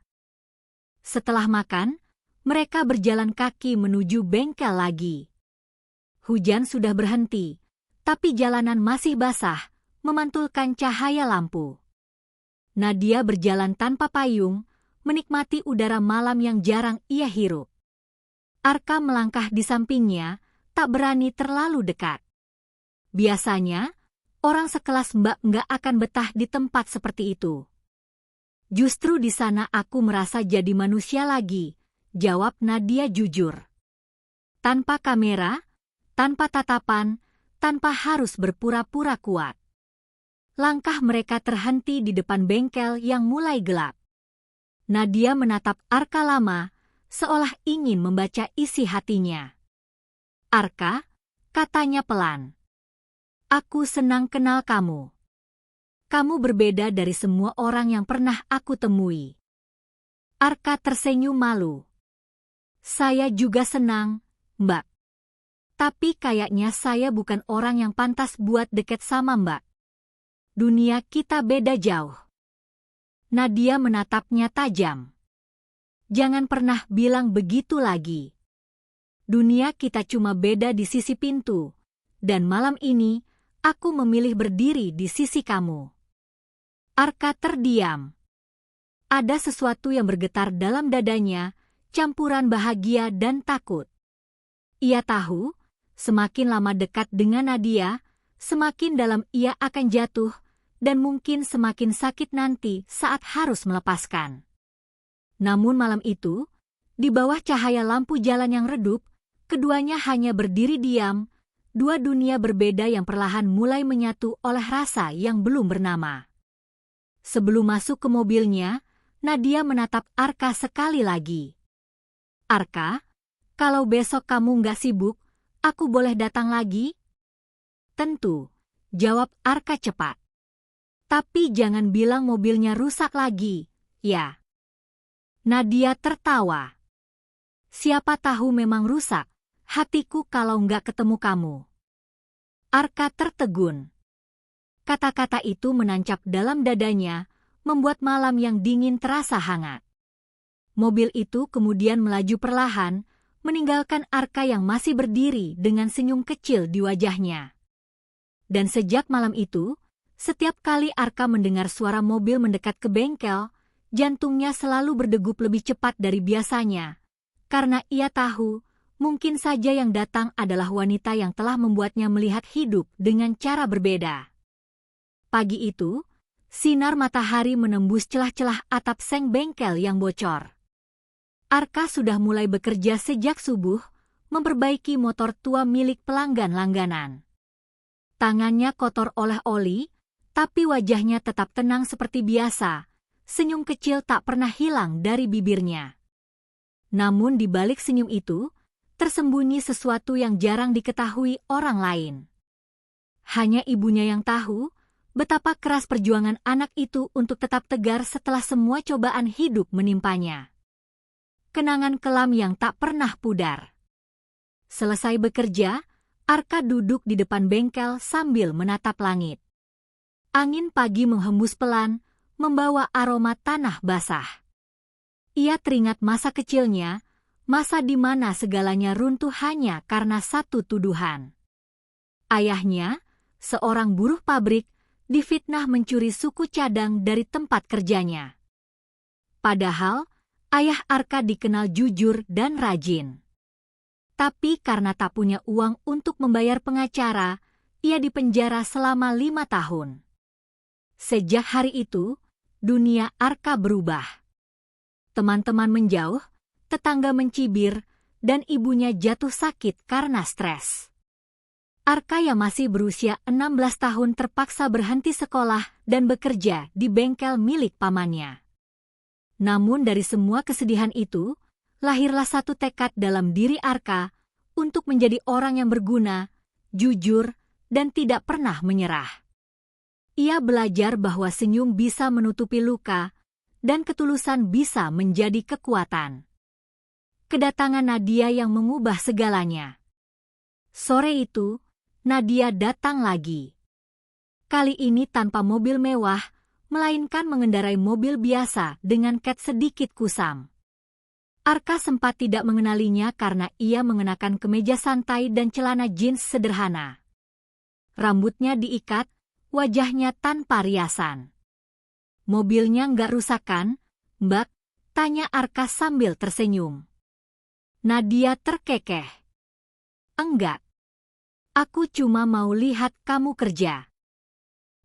Setelah makan, mereka berjalan kaki menuju bengkel lagi. Hujan sudah berhenti, tapi jalanan masih basah, memantulkan cahaya lampu. Nadia berjalan tanpa payung, menikmati udara malam yang jarang ia hirup. Arka melangkah di sampingnya, tak berani terlalu dekat. Biasanya, orang sekelas Mbak nggak akan betah di tempat seperti itu. "Justru di sana aku merasa jadi manusia lagi," jawab Nadia jujur. Tanpa kamera, tanpa tatapan, tanpa harus berpura-pura kuat. Langkah mereka terhenti di depan bengkel yang mulai gelap. Nadia menatap Arka lama, seolah ingin membaca isi hatinya. "Arka," katanya pelan. "Aku senang kenal kamu. Kamu berbeda dari semua orang yang pernah aku temui." Arka tersenyum malu. "Saya juga senang, Mbak. Tapi kayaknya saya bukan orang yang pantas buat deket sama Mbak. Dunia kita beda jauh." Nadia menatapnya tajam. "Jangan pernah bilang begitu lagi. Dunia kita cuma beda di sisi pintu, dan malam ini aku memilih berdiri di sisi kamu." Arka terdiam. Ada sesuatu yang bergetar dalam dadanya, campuran bahagia dan takut. Ia tahu, semakin lama dekat dengan Nadia, semakin dalam ia akan jatuh, dan mungkin semakin sakit nanti saat harus melepaskan. Namun malam itu, di bawah cahaya lampu jalan yang redup, keduanya hanya berdiri diam, 2 dunia berbeda yang perlahan mulai menyatu oleh rasa yang belum bernama. Sebelum masuk ke mobilnya, Nadia menatap Arka sekali lagi. "Arka, kalau besok kamu nggak sibuk, aku boleh datang lagi?" "Tentu," jawab Arka cepat. "Tapi jangan bilang mobilnya rusak lagi, ya. Nadia tertawa. Siapa tahu memang rusak hatiku kalau nggak ketemu kamu. Arka tertegun. Kata-kata itu menancap dalam dadanya, membuat malam yang dingin terasa hangat. Mobil itu kemudian melaju perlahan, meninggalkan Arka yang masih berdiri dengan senyum kecil di wajahnya. Dan sejak malam itu, setiap kali Arka mendengar suara mobil mendekat ke bengkel, jantungnya selalu berdegup lebih cepat dari biasanya. Karena ia tahu, mungkin saja yang datang adalah wanita yang telah membuatnya melihat hidup dengan cara berbeda. Pagi itu, sinar matahari menembus celah-celah atap seng bengkel yang bocor. Arka sudah mulai bekerja sejak subuh, memperbaiki motor tua milik pelanggan langganan. Tangannya kotor oleh oli, tapi wajahnya tetap tenang seperti biasa. Senyum kecil tak pernah hilang dari bibirnya. Namun di balik senyum itu, tersembunyi sesuatu yang jarang diketahui orang lain. Hanya ibunya yang tahu betapa keras perjuangan anak itu untuk tetap tegar setelah semua cobaan hidup menimpanya. Kenangan kelam yang tak pernah pudar. Selesai bekerja, Arka duduk di depan bengkel sambil menatap langit. Angin pagi menghembus pelan, membawa aroma tanah basah. Ia teringat masa kecilnya, masa di mana segalanya runtuh hanya karena satu tuduhan. Ayahnya, seorang buruh pabrik, difitnah mencuri suku cadang dari tempat kerjanya. Padahal, ayah Arka dikenal jujur dan rajin. Tapi karena tak punya uang untuk membayar pengacara, ia dipenjara selama 5 tahun. Sejak hari itu, dunia Arka berubah. Teman-teman menjauh, tetangga mencibir, dan ibunya jatuh sakit karena stres. Arka yang masih berusia 16 tahun terpaksa berhenti sekolah dan bekerja di bengkel milik pamannya. Namun dari semua kesedihan itu, lahirlah satu tekad dalam diri Arka untuk menjadi orang yang berguna, jujur, dan tidak pernah menyerah. Ia belajar bahwa senyum bisa menutupi luka, dan ketulusan bisa menjadi kekuatan. Kedatangan Nadia yang mengubah segalanya. Sore itu, Nadia datang lagi. Kali ini tanpa mobil mewah, melainkan mengendarai mobil biasa dengan cat sedikit kusam. Arka sempat tidak mengenalinya karena ia mengenakan kemeja santai dan celana jeans sederhana. Rambutnya diikat, wajahnya tanpa riasan. Mobilnya nggak rusak kan, Mbak? Tanya Arka sambil tersenyum. Nadia terkekeh. Enggak. Aku cuma mau lihat kamu kerja.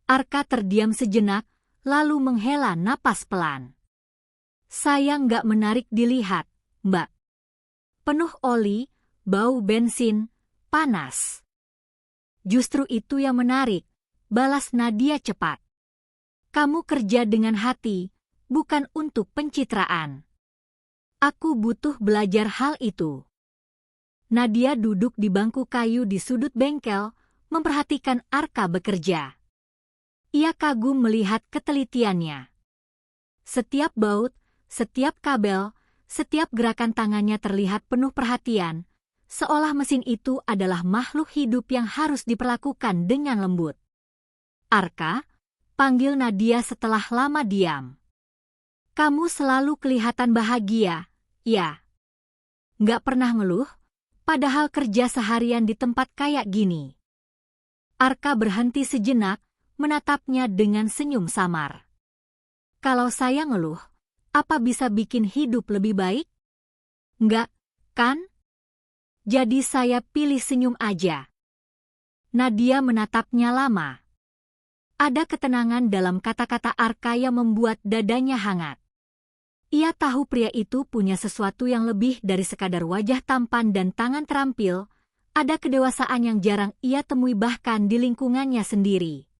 Arka terdiam sejenak, lalu menghela napas pelan. Saya nggak menarik dilihat, Mbak. Penuh oli, bau bensin, panas. Justru itu yang menarik, balas Nadia cepat. Kamu kerja dengan hati, bukan untuk pencitraan. Aku butuh belajar hal itu. Nadia duduk di bangku kayu di sudut bengkel, memperhatikan Arka bekerja. Ia kagum melihat ketelitiannya. Setiap baut, setiap kabel, setiap gerakan tangannya terlihat penuh perhatian, seolah mesin itu adalah makhluk hidup yang harus diperlakukan dengan lembut. Arka, panggil Nadia setelah lama diam. Kamu selalu kelihatan bahagia, ya. Nggak pernah ngeluh? Padahal kerja seharian di tempat kayak gini. Arka berhenti sejenak, menatapnya dengan senyum samar. Kalau saya ngeluh, apa bisa bikin hidup lebih baik? Enggak, kan? Jadi saya pilih senyum aja. Nadia menatapnya lama. Ada ketenangan dalam kata-kata Arka yang membuat dadanya hangat. Ia tahu pria itu punya sesuatu yang lebih dari sekadar wajah tampan dan tangan terampil, ada kedewasaan yang jarang ia temui bahkan di lingkungannya sendiri.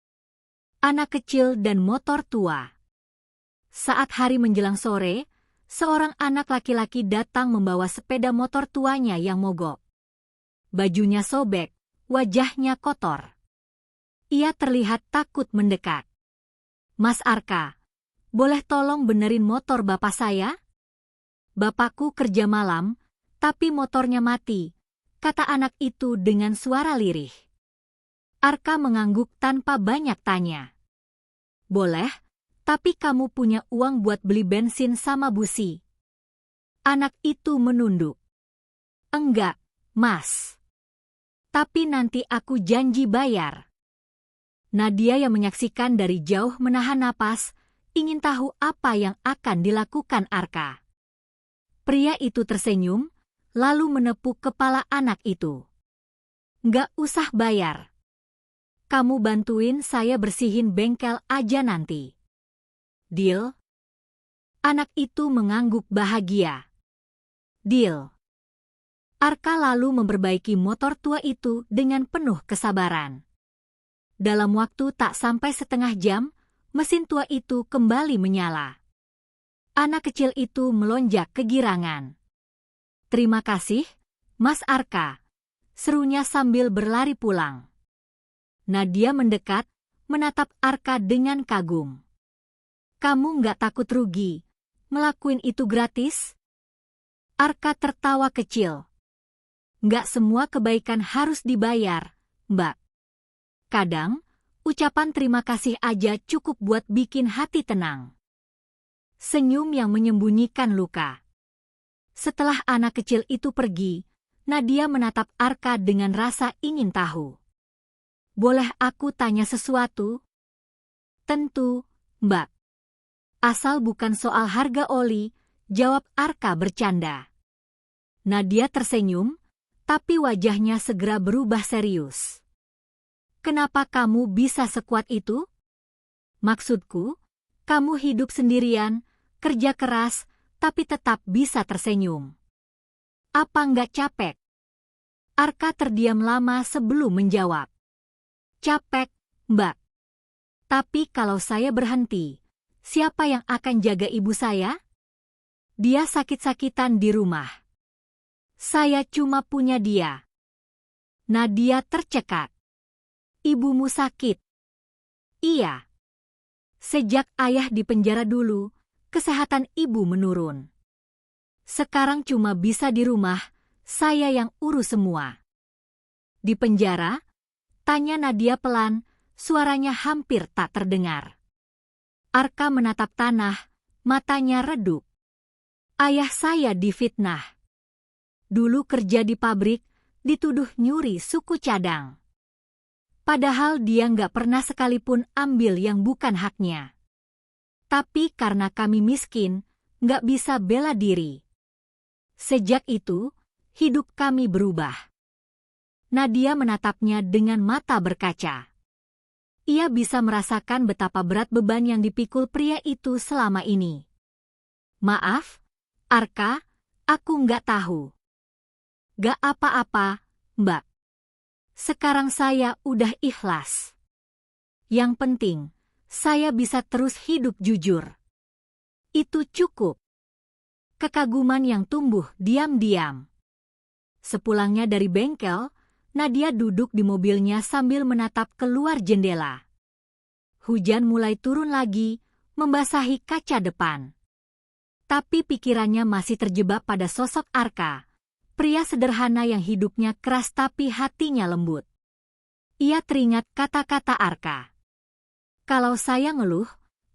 Anak kecil dan motor tua. Saat hari menjelang sore, seorang anak laki-laki datang membawa sepeda motor tuanya yang mogok. Bajunya sobek, wajahnya kotor. Ia terlihat takut mendekat. Mas Arka, Boleh tolong benerin motor bapak saya? Bapakku kerja malam, tapi motornya mati, kata anak itu dengan suara lirih. Arka mengangguk tanpa banyak tanya. Boleh, tapi kamu punya uang buat beli bensin sama busi. Anak itu menunduk. Enggak, Mas. Tapi nanti aku janji bayar. Nadia yang menyaksikan dari jauh menahan napas, ingin tahu apa yang akan dilakukan Arka. Pria itu tersenyum, lalu menepuk kepala anak itu. Nggak usah bayar. Kamu bantuin saya bersihin bengkel aja nanti. Deal? Anak itu mengangguk bahagia. Deal. Arka lalu memperbaiki motor tua itu dengan penuh kesabaran. Dalam waktu tak sampai setengah jam, mesin tua itu kembali menyala. Anak kecil itu melonjak kegirangan. Terima kasih, Mas Arka, serunya sambil berlari pulang. Nadia mendekat, menatap Arka dengan kagum. Kamu nggak takut rugi, ngelakuin itu gratis? Arka tertawa kecil. Nggak semua kebaikan harus dibayar, Mbak. Kadang, ucapan terima kasih aja cukup buat bikin hati tenang. Senyum yang menyembunyikan luka. Setelah anak kecil itu pergi, Nadia menatap Arka dengan rasa ingin tahu. Boleh aku tanya sesuatu? Tentu, Mbak. Asal bukan soal harga oli, jawab Arka bercanda. Nadia tersenyum, tapi wajahnya segera berubah serius. Kenapa kamu bisa sekuat itu? Maksudku, kamu hidup sendirian, kerja keras, tapi tetap bisa tersenyum. Apa nggak capek? Arka terdiam lama sebelum menjawab. Capek, Mbak. Tapi kalau saya berhenti, siapa yang akan jaga ibu saya? Dia sakit-sakitan di rumah. Saya cuma punya dia. Nadia tercekat. Ibumu sakit? Iya. Sejak ayah di penjara dulu, kesehatan ibu menurun. Sekarang cuma bisa di rumah, saya yang urus semua. Di penjara? Tanya Nadia pelan, suaranya hampir tak terdengar. Arka menatap tanah, matanya redup. Ayah saya difitnah. Dulu kerja di pabrik, dituduh nyuri suku cadang. Padahal dia nggak pernah sekalipun ambil yang bukan haknya. Tapi karena kami miskin, nggak bisa bela diri. Sejak itu, hidup kami berubah. Nadia menatapnya dengan mata berkaca. Ia bisa merasakan betapa berat beban yang dipikul pria itu selama ini. Maaf, Arka, aku nggak tahu. Gak apa-apa, Mbak. Sekarang saya udah ikhlas. Yang penting, saya bisa terus hidup jujur. Itu cukup. Kekaguman yang tumbuh diam-diam. Sepulangnya dari bengkel, Nadia duduk di mobilnya sambil menatap keluar jendela. Hujan mulai turun lagi, membasahi kaca depan. Tapi pikirannya masih terjebak pada sosok Arka, pria sederhana yang hidupnya keras tapi hatinya lembut. Ia teringat kata-kata Arka. Kalau saya ngeluh,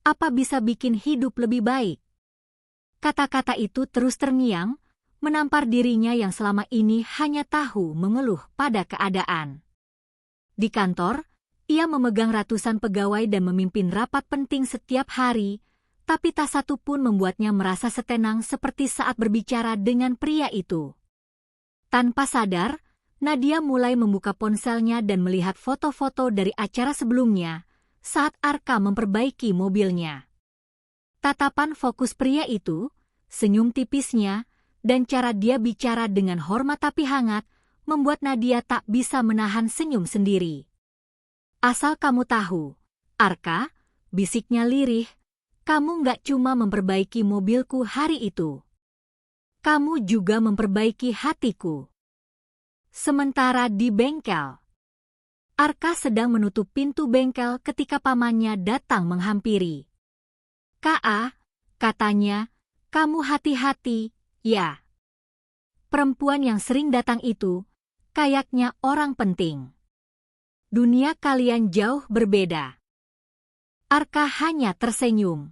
apa bisa bikin hidup lebih baik? Kata-kata itu terus terngiang, menampar dirinya yang selama ini hanya tahu mengeluh pada keadaan. Di kantor, ia memegang ratusan pegawai dan memimpin rapat penting setiap hari, tapi tak satu pun membuatnya merasa setenang seperti saat berbicara dengan pria itu. Tanpa sadar, Nadia mulai membuka ponselnya dan melihat foto-foto dari acara sebelumnya saat Arka memperbaiki mobilnya. Tatapan fokus pria itu, senyum tipisnya, dan cara dia bicara dengan hormat tapi hangat, membuat Nadia tak bisa menahan senyum sendiri. Asal kamu tahu, Arka, bisiknya lirih, kamu nggak cuma memperbaiki mobilku hari itu. Kamu juga memperbaiki hatiku. Sementara di bengkel, Arka sedang menutup pintu bengkel ketika pamannya datang menghampiri. "Ka," katanya, "kamu hati-hati, ya." Perempuan yang sering datang itu, kayaknya orang penting. Dunia kalian jauh berbeda. Arka hanya tersenyum.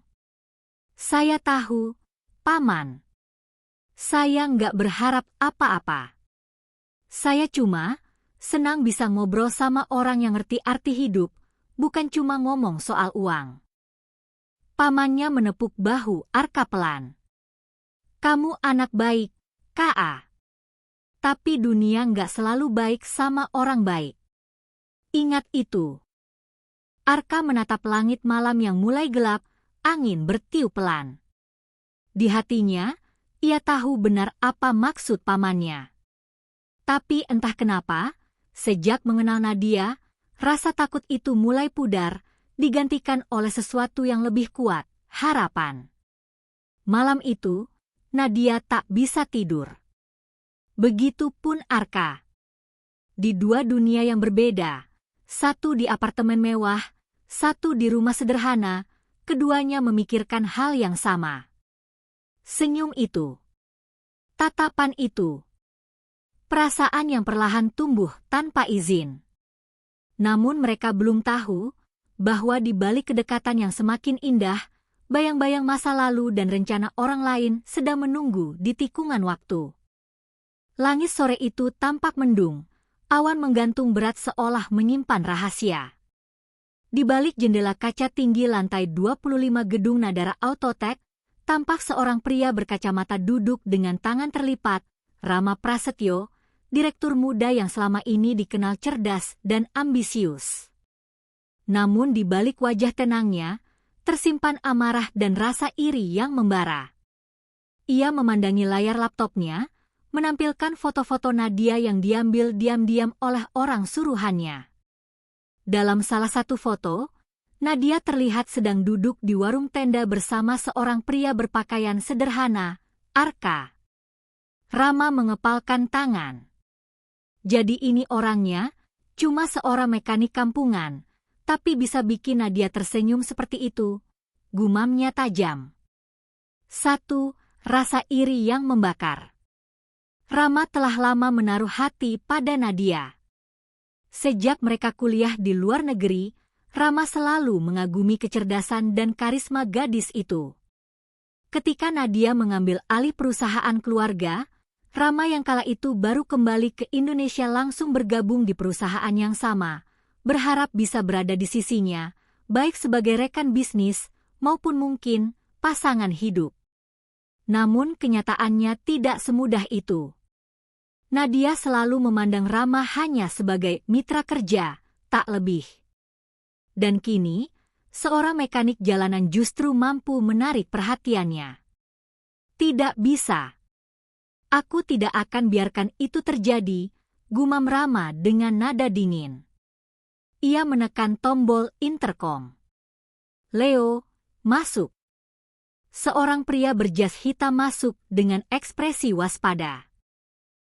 "Saya tahu, Paman. Saya nggak berharap apa-apa. Saya cuma senang bisa ngobrol sama orang yang ngerti arti hidup, bukan cuma ngomong soal uang." Pamannya menepuk bahu Arka pelan. "Kamu anak baik, Ka. Tapi dunia nggak selalu baik sama orang baik. Ingat itu." Arka menatap langit malam yang mulai gelap, angin bertiup pelan. Di hatinya, ia tahu benar apa maksud pamannya. Tapi entah kenapa, sejak mengenal Nadia, rasa takut itu mulai pudar, digantikan oleh sesuatu yang lebih kuat, harapan. Malam itu, Nadia tak bisa tidur. Begitupun Arka. Di dua dunia yang berbeda, satu di apartemen mewah, satu di rumah sederhana, keduanya memikirkan hal yang sama. Senyum itu, tatapan itu, perasaan yang perlahan tumbuh tanpa izin. Namun mereka belum tahu bahwa di balik kedekatan yang semakin indah, bayang-bayang masa lalu dan rencana orang lain sedang menunggu di tikungan waktu. Langit sore itu tampak mendung, awan menggantung berat seolah menyimpan rahasia. Di balik jendela kaca tinggi lantai 25 gedung Nadara Autotek, tampak seorang pria berkacamata duduk dengan tangan terlipat, Rama Prasetyo, direktur muda yang selama ini dikenal cerdas dan ambisius. Namun di balik wajah tenangnya, tersimpan amarah dan rasa iri yang membara. Ia memandangi layar laptopnya, menampilkan foto-foto Nadia yang diambil diam-diam oleh orang suruhannya. Dalam salah satu foto, Nadia terlihat sedang duduk di warung tenda bersama seorang pria berpakaian sederhana, Arka. Rama mengepalkan tangan. Jadi ini orangnya, cuma seorang mekanik kampungan, tapi bisa bikin Nadia tersenyum seperti itu, gumamnya tajam. Satu, rasa iri yang membakar. Rama telah lama menaruh hati pada Nadia. Sejak mereka kuliah di luar negeri, Rama selalu mengagumi kecerdasan dan karisma gadis itu. Ketika Nadia mengambil alih perusahaan keluarga, Rama yang kala itu baru kembali ke Indonesia langsung bergabung di perusahaan yang sama, berharap bisa berada di sisinya, baik sebagai rekan bisnis maupun mungkin pasangan hidup. Namun kenyataannya tidak semudah itu. Nadia selalu memandang Rama hanya sebagai mitra kerja, tak lebih. Dan kini, seorang mekanik jalanan justru mampu menarik perhatiannya. Tidak bisa. Aku tidak akan biarkan itu terjadi, gumam Rama dengan nada dingin. Ia menekan tombol intercom. "Leo, masuk." Seorang pria berjas hitam masuk dengan ekspresi waspada.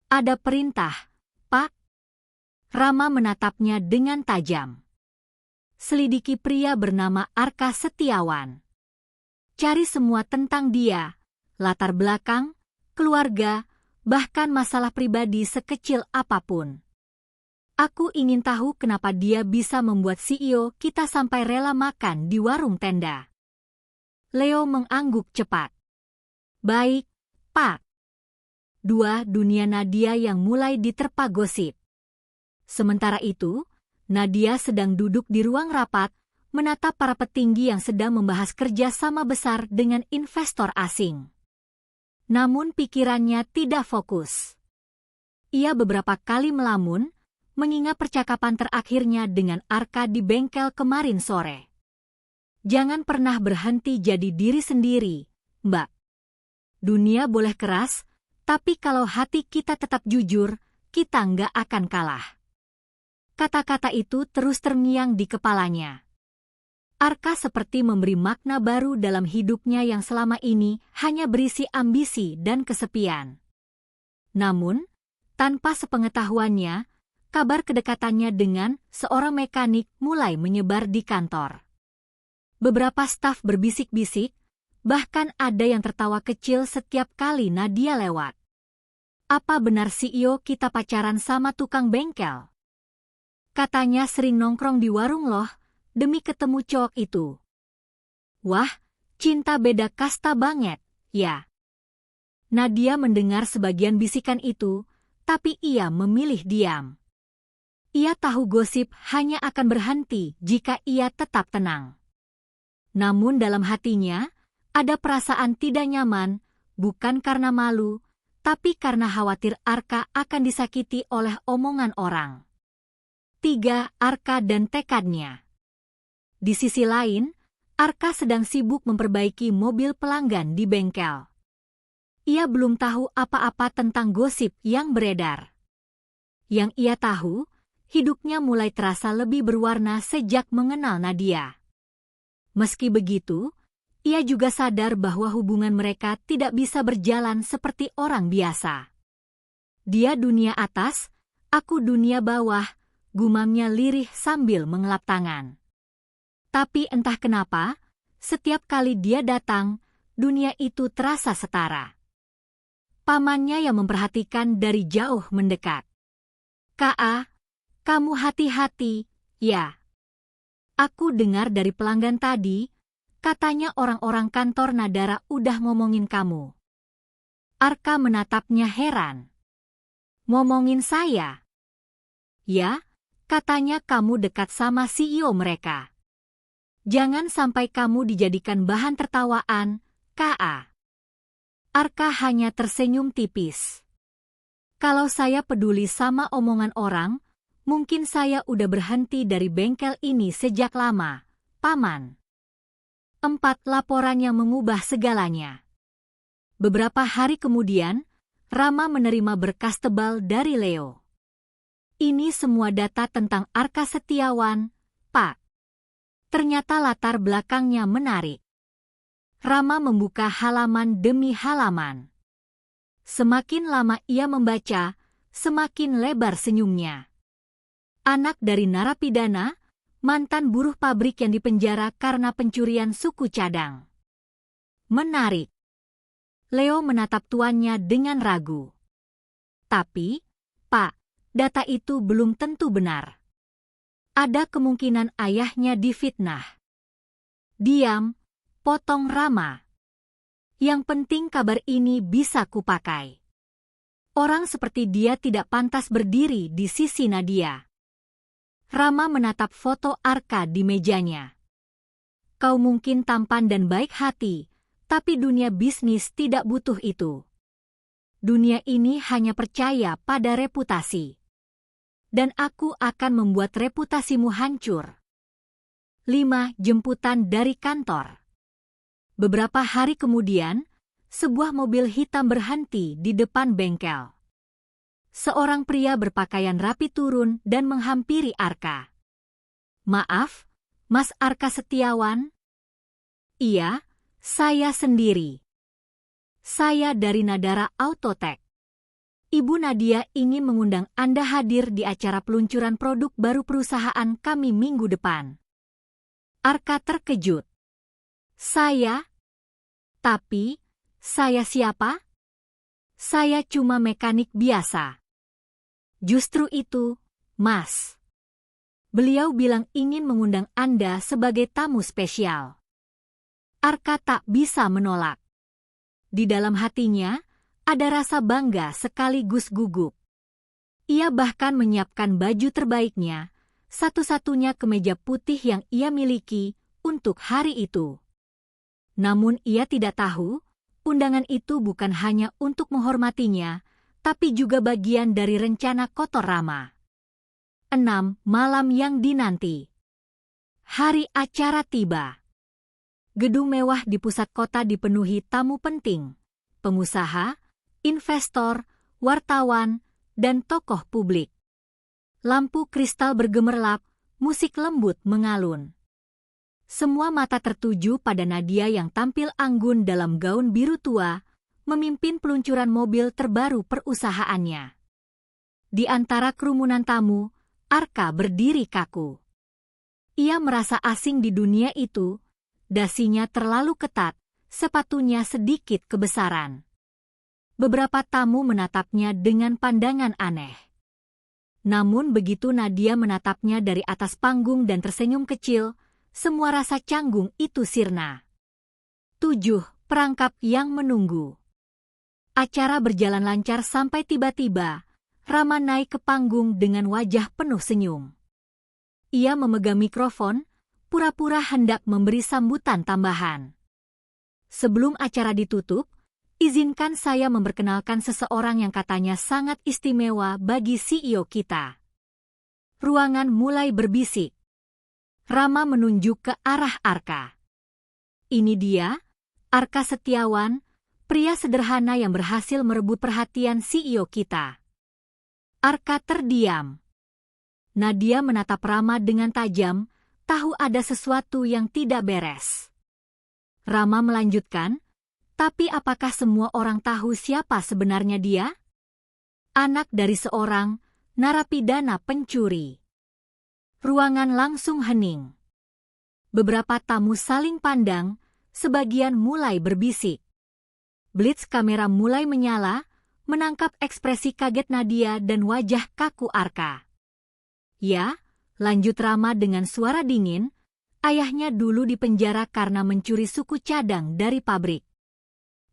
"Ada perintah, Pak?" Rama menatapnya dengan tajam. "Selidiki pria bernama Arka Setiawan. Cari semua tentang dia, latar belakang, keluarga, bahkan masalah pribadi sekecil apapun. Aku ingin tahu kenapa dia bisa membuat CEO kita sampai rela makan di warung tenda." Leo mengangguk cepat. "Baik, Pak." Dua dunia Nadia yang mulai diterpa gosip. Sementara itu, Nadia sedang duduk di ruang rapat, menatap para petinggi yang sedang membahas kerja sama besar dengan investor asing. Namun pikirannya tidak fokus. Ia beberapa kali melamun, mengingat percakapan terakhirnya dengan Arka di bengkel kemarin sore. "Jangan pernah berhenti jadi diri sendiri, Mbak. Dunia boleh keras, tapi kalau hati kita tetap jujur, kita nggak akan kalah." Kata-kata itu terus terngiang di kepalanya. Arka seperti memberi makna baru dalam hidupnya yang selama ini hanya berisi ambisi dan kesepian. Namun, tanpa sepengetahuannya, kabar kedekatannya dengan seorang mekanik mulai menyebar di kantor. Beberapa staf berbisik-bisik, Bahkan ada yang tertawa kecil setiap kali Nadia lewat. Apa benar CEO kita pacaran sama tukang bengkel? Katanya sering nongkrong di warung loh, demi ketemu cowok itu. Wah, cinta beda kasta banget, ya. Nadia mendengar sebagian bisikan itu, tapi ia memilih diam. Ia tahu gosip hanya akan berhenti jika ia tetap tenang. Namun dalam hatinya, ada perasaan tidak nyaman, bukan karena malu, tapi karena khawatir Arka akan disakiti oleh omongan orang. 3. Arka dan tekadnya. Di sisi lain, Arka sedang sibuk memperbaiki mobil pelanggan di bengkel. Ia belum tahu apa-apa tentang gosip yang beredar. Yang ia tahu, hidupnya mulai terasa lebih berwarna sejak mengenal Nadia. Meski begitu, ia juga sadar bahwa hubungan mereka tidak bisa berjalan seperti orang biasa. Dia dunia atas, aku dunia bawah, gumamnya lirih sambil mengelap tangan. Tapi entah kenapa, setiap kali dia datang, dunia itu terasa setara. Pamannya yang memperhatikan dari jauh mendekat. "Ka, kamu hati-hati, ya. Aku dengar dari pelanggan tadi, katanya orang-orang kantor Nadara udah ngomongin kamu." Arka menatapnya heran. "Ngomongin saya?" "Ya, katanya kamu dekat sama CEO mereka. Jangan sampai kamu dijadikan bahan tertawaan, Ka." Arka hanya tersenyum tipis. "Kalau saya peduli sama omongan orang, mungkin saya udah berhenti dari bengkel ini sejak lama, Paman." 4. Laporan yang mengubah segalanya. Beberapa hari kemudian, Rama menerima berkas tebal dari Leo. "Ini semua data tentang Arka Setiawan, Pak." Ternyata latar belakangnya menarik. Rama membuka halaman demi halaman. Semakin lama ia membaca, semakin lebar senyumnya. Anak dari narapidana, mantan buruh pabrik yang dipenjara karena pencurian suku cadang. Menarik. Leo menatap tuannya dengan ragu. "Tapi, Pak, data itu belum tentu benar. Ada kemungkinan ayahnya difitnah." "Diam," potong Rama. "Yang penting kabar ini bisa kupakai. Orang seperti dia tidak pantas berdiri di sisi Nadia." Rama menatap foto Arka di mejanya. "Kau mungkin tampan dan baik hati, tapi dunia bisnis tidak butuh itu. Dunia ini hanya percaya pada reputasi. Dan aku akan membuat reputasimu hancur." 5. Jemputan dari kantor. Beberapa hari kemudian, sebuah mobil hitam berhenti di depan bengkel. Seorang pria berpakaian rapi turun dan menghampiri Arka. "Maaf, Mas Arka Setiawan?" "Iya, saya sendiri. Saya dari Nadara Autotech. Ibu Nadia ingin mengundang Anda hadir di acara peluncuran produk baru perusahaan kami minggu depan." Arka terkejut. "Saya? Tapi, saya siapa? Saya cuma mekanik biasa." "Justru itu, Mas. Beliau bilang ingin mengundang Anda sebagai tamu spesial." Arka tak bisa menolak. Di dalam hatinya, ada rasa bangga sekaligus gugup. Ia bahkan menyiapkan baju terbaiknya, satu-satunya kemeja putih yang ia miliki untuk hari itu. Namun ia tidak tahu, undangan itu bukan hanya untuk menghormatinya, tapi juga bagian dari rencana kotor Rama. 6. Malam yang dinanti. Hari acara tiba. Gedung mewah di pusat kota dipenuhi tamu penting, pengusaha, investor, wartawan, dan tokoh publik. Lampu kristal bergemerlap, musik lembut mengalun. Semua mata tertuju pada Nadia yang tampil anggun dalam gaun biru tua, memimpin peluncuran mobil terbaru perusahaannya. Di antara kerumunan tamu, Arka berdiri kaku. Ia merasa asing di dunia itu, dasinya terlalu ketat, sepatunya sedikit kebesaran. Beberapa tamu menatapnya dengan pandangan aneh. Namun begitu Nadia menatapnya dari atas panggung dan tersenyum kecil, semua rasa canggung itu sirna. 7. Perangkap yang menunggu. Acara berjalan lancar sampai tiba-tiba Rama naik ke panggung dengan wajah penuh senyum. Ia memegang mikrofon, pura-pura hendak memberi sambutan tambahan. Sebelum acara ditutup, izinkan saya memperkenalkan seseorang yang katanya sangat istimewa bagi CEO kita. Ruangan mulai berbisik. Rama menunjuk ke arah Arka. Ini dia, Arka Setiawan, pria sederhana yang berhasil merebut perhatian CEO kita. Arka terdiam. Nadia menatap Rama dengan tajam, tahu ada sesuatu yang tidak beres. Rama melanjutkan, tapi apakah semua orang tahu siapa sebenarnya dia? Anak dari seorang narapidana pencuri. Ruangan langsung hening. Beberapa tamu saling pandang, sebagian mulai berbisik. Blitz kamera mulai menyala, menangkap ekspresi kaget Nadia dan wajah kaku Arka. Ya, lanjut Rama dengan suara dingin, ayahnya dulu dipenjara karena mencuri suku cadang dari pabrik.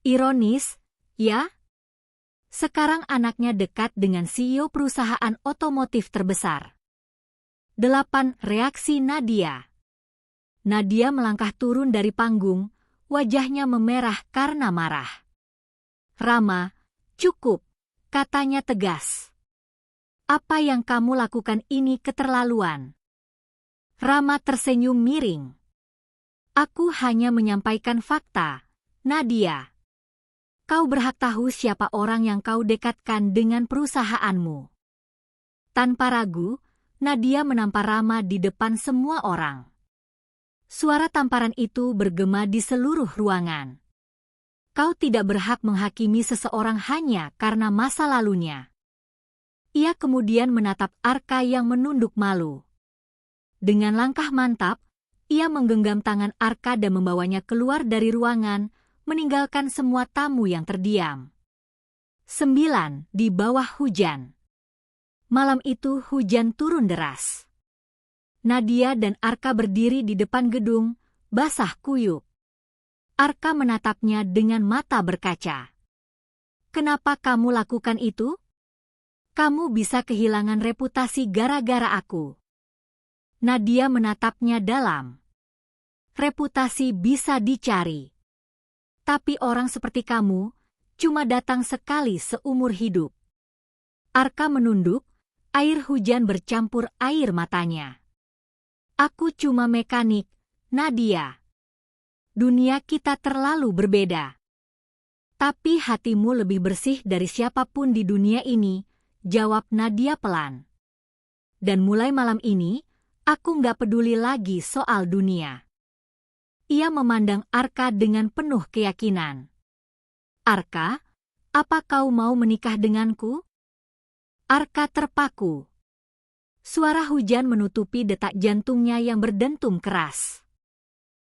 Ironis, ya? Sekarang anaknya dekat dengan CEO perusahaan otomotif terbesar. 8. Reaksi Nadia. Nadia melangkah turun dari panggung, wajahnya memerah karena marah. Rama, cukup, katanya tegas. Apa yang kamu lakukan ini keterlaluan. Rama tersenyum miring. Aku hanya menyampaikan fakta, Nadia. Kau berhak tahu siapa orang yang kau dekatkan dengan perusahaanmu. Tanpa ragu, Nadia menampar Rama di depan semua orang. Suara tamparan itu bergema di seluruh ruangan. Kau tidak berhak menghakimi seseorang hanya karena masa lalunya. Ia kemudian menatap Arka yang menunduk malu. Dengan langkah mantap, ia menggenggam tangan Arka dan membawanya keluar dari ruangan, meninggalkan semua tamu yang terdiam. 9. Di bawah hujan. Malam itu hujan turun deras. Nadia dan Arka berdiri di depan gedung, basah kuyup. Arka menatapnya dengan mata berkaca. Kenapa kamu lakukan itu? Kamu bisa kehilangan reputasi gara-gara aku. Nadia menatapnya dalam. Reputasi bisa dicari. Tapi orang seperti kamu cuma datang sekali seumur hidup. Arka menunduk, air hujan bercampur air matanya. Aku cuma mekanik, Nadia. Dunia kita terlalu berbeda. Tapi hatimu lebih bersih dari siapapun di dunia ini, jawab Nadia pelan. Dan mulai malam ini, aku nggak peduli lagi soal dunia. Ia memandang Arka dengan penuh keyakinan. Arka, apa kau mau menikah denganku? Arka terpaku. Suara hujan menutupi detak jantungnya yang berdentum keras.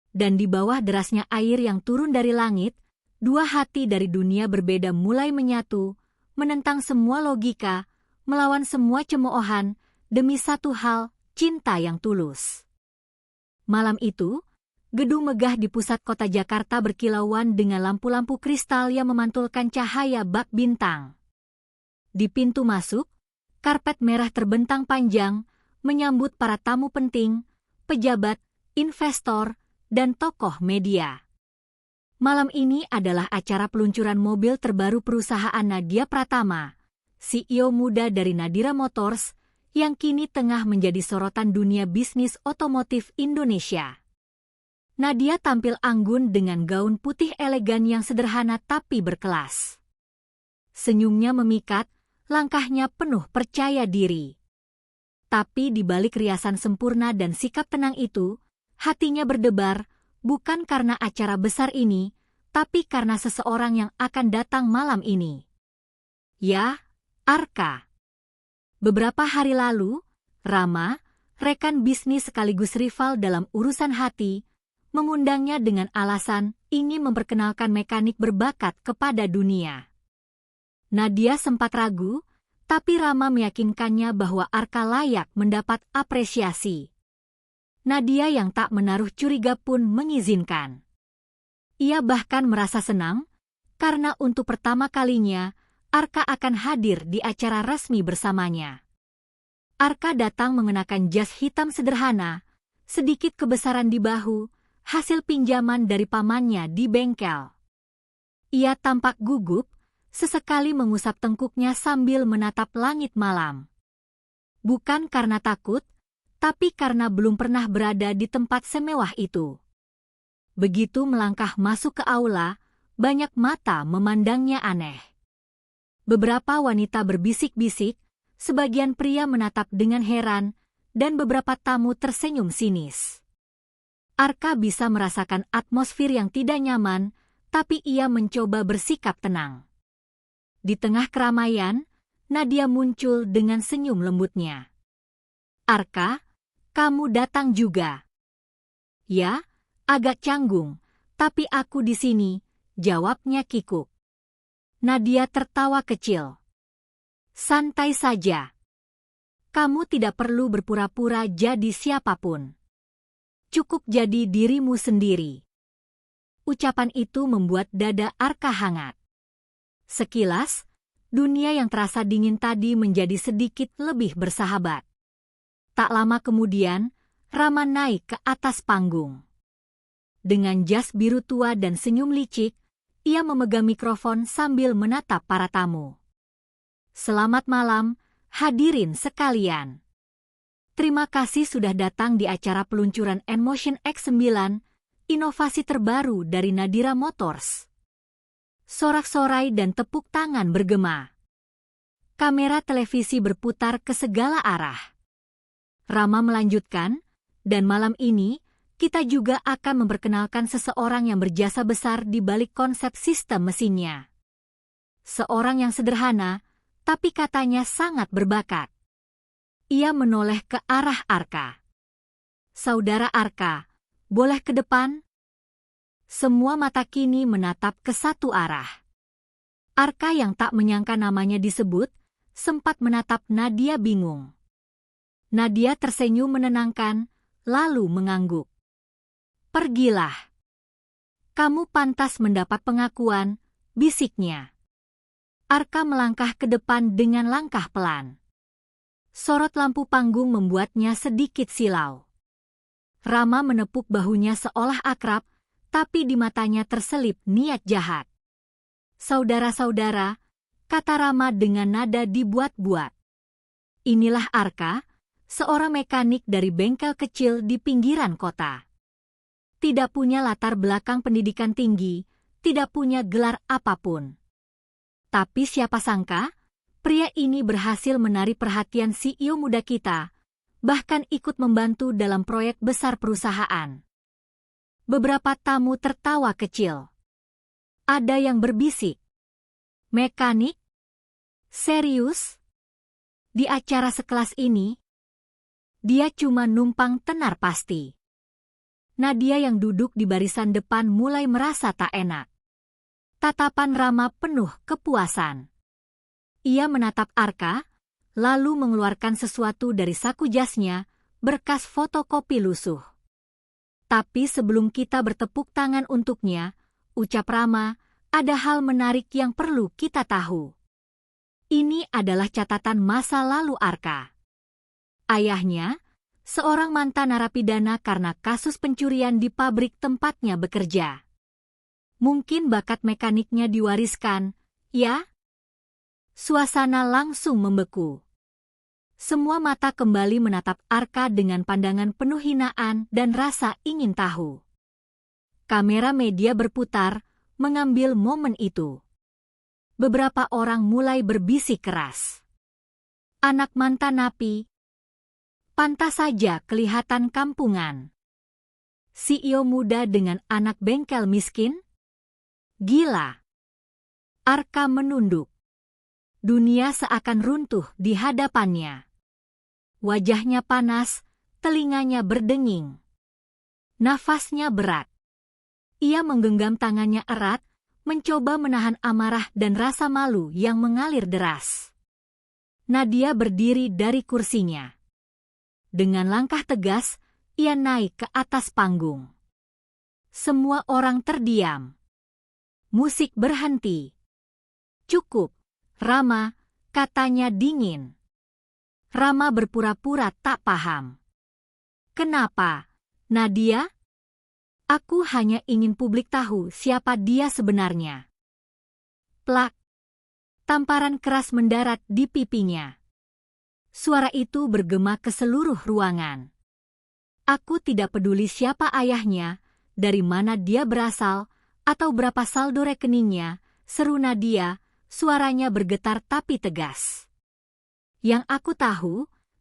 Dan di bawah derasnya air yang turun dari langit, dua hati dari dunia berbeda mulai menyatu, menentang semua logika, melawan semua cemoohan, demi satu hal, cinta yang tulus. Malam itu, gedung megah di pusat kota Jakarta berkilauan dengan lampu-lampu kristal yang memantulkan cahaya bak bintang. Di pintu masuk, karpet merah terbentang panjang, menyambut para tamu penting, pejabat, investor, dan tokoh media. Malam ini adalah acara peluncuran mobil terbaru perusahaan Nadia Pratama, CEO muda dari Nadira Motors, yang kini tengah menjadi sorotan dunia bisnis otomotif Indonesia. Nadia tampil anggun dengan gaun putih elegan yang sederhana tapi berkelas. Senyumnya memikat, langkahnya penuh percaya diri. Tapi di balik riasan sempurna dan sikap tenang itu, hatinya berdebar, bukan karena acara besar ini, tapi karena seseorang yang akan datang malam ini. Ya, Arka. Beberapa hari lalu, Rama, rekan bisnis sekaligus rival dalam urusan hati, mengundangnya dengan alasan ingin memperkenalkan mekanik berbakat kepada dunia. Nadia sempat ragu, tapi Rama meyakinkannya bahwa Arka layak mendapat apresiasi. Nadia yang tak menaruh curiga pun mengizinkan. Ia bahkan merasa senang, karena untuk pertama kalinya, Arka akan hadir di acara resmi bersamanya. Arka datang mengenakan jas hitam sederhana, sedikit kebesaran di bahu, hasil pinjaman dari pamannya di bengkel. Ia tampak gugup, sesekali mengusap tengkuknya sambil menatap langit malam. Bukan karena takut, tapi karena belum pernah berada di tempat semewah itu. Begitu melangkah masuk ke aula, banyak mata memandangnya aneh. Beberapa wanita berbisik-bisik, sebagian pria menatap dengan heran, dan beberapa tamu tersenyum sinis. Arka bisa merasakan atmosfer yang tidak nyaman, tapi ia mencoba bersikap tenang. Di tengah keramaian, Nadia muncul dengan senyum lembutnya. "Arka, kamu datang juga?" "Ya, agak canggung, tapi aku di sini," jawabnya kikuk. Nadia tertawa kecil. "Santai saja. Kamu tidak perlu berpura-pura jadi siapapun. Cukup jadi dirimu sendiri." Ucapan itu membuat dada Arka hangat. Sekilas, dunia yang terasa dingin tadi menjadi sedikit lebih bersahabat. Tak lama kemudian, Rama naik ke atas panggung. Dengan jas biru tua dan senyum licik, ia memegang mikrofon sambil menatap para tamu. "Selamat malam, hadirin sekalian. Terima kasih sudah datang di acara peluncuran N-Motion X9, inovasi terbaru dari Nadira Motors." Sorak-sorai dan tepuk tangan bergema. Kamera televisi berputar ke segala arah. Rama melanjutkan, "Dan malam ini, kita juga akan memperkenalkan seseorang yang berjasa besar di balik konsep sistem mesinnya. Seorang yang sederhana, tapi katanya sangat berbakat." Ia menoleh ke arah Arka. "Saudara Arka, boleh ke depan?" Semua mata kini menatap ke satu arah. Arka yang tak menyangka namanya disebut, sempat menatap Nadia bingung. Nadia tersenyum menenangkan, lalu mengangguk. "Pergilah. Kamu pantas mendapat pengakuan," bisiknya. Arka melangkah ke depan dengan langkah pelan. Sorot lampu panggung membuatnya sedikit silau. Rama menepuk bahunya seolah akrab, tapi di matanya terselip niat jahat. "Saudara-saudara," kata Rama dengan nada dibuat-buat. "Inilah Arka, seorang mekanik dari bengkel kecil di pinggiran kota. Tidak punya latar belakang pendidikan tinggi, tidak punya gelar apapun. Tapi siapa sangka, pria ini berhasil menarik perhatian CEO muda kita, bahkan ikut membantu dalam proyek besar perusahaan." Beberapa tamu tertawa kecil. Ada yang berbisik, "Mekanik? Serius? Di acara sekelas ini? Dia cuma numpang tenar pasti." Nadia yang duduk di barisan depan mulai merasa tak enak. Tatapan Rama penuh kepuasan. Ia menatap Arka, lalu mengeluarkan sesuatu dari saku jasnya, berkas fotokopi lusuh. "Tapi sebelum kita bertepuk tangan untuknya," ucap Rama, "ada hal menarik yang perlu kita tahu. Ini adalah catatan masa lalu Arka. Ayahnya, seorang mantan narapidana karena kasus pencurian di pabrik tempatnya bekerja. Mungkin bakat mekaniknya diwariskan, ya?" Suasana langsung membeku. Semua mata kembali menatap Arka dengan pandangan penuh hinaan dan rasa ingin tahu. Kamera media berputar, mengambil momen itu. Beberapa orang mulai berbisik keras. "Anak mantan napi. Pantas saja kelihatan kampungan. CEO muda dengan anak bengkel miskin? Gila." Arka menunduk. Dunia seakan runtuh di hadapannya. Wajahnya panas, telinganya berdenging. Nafasnya berat. Ia menggenggam tangannya erat, mencoba menahan amarah dan rasa malu yang mengalir deras. Nadia berdiri dari kursinya. Dengan langkah tegas, ia naik ke atas panggung. Semua orang terdiam. Musik berhenti. "Cukup, Rama," katanya dingin. Rama berpura-pura tak paham. "Kenapa, Nadia?" "Aku hanya ingin publik tahu siapa dia sebenarnya." Plak. Tamparan keras mendarat di pipinya. Suara itu bergema ke seluruh ruangan. "Aku tidak peduli siapa ayahnya, dari mana dia berasal, atau berapa saldo rekeningnya," seru Nadia, suaranya bergetar tapi tegas. "Yang aku tahu,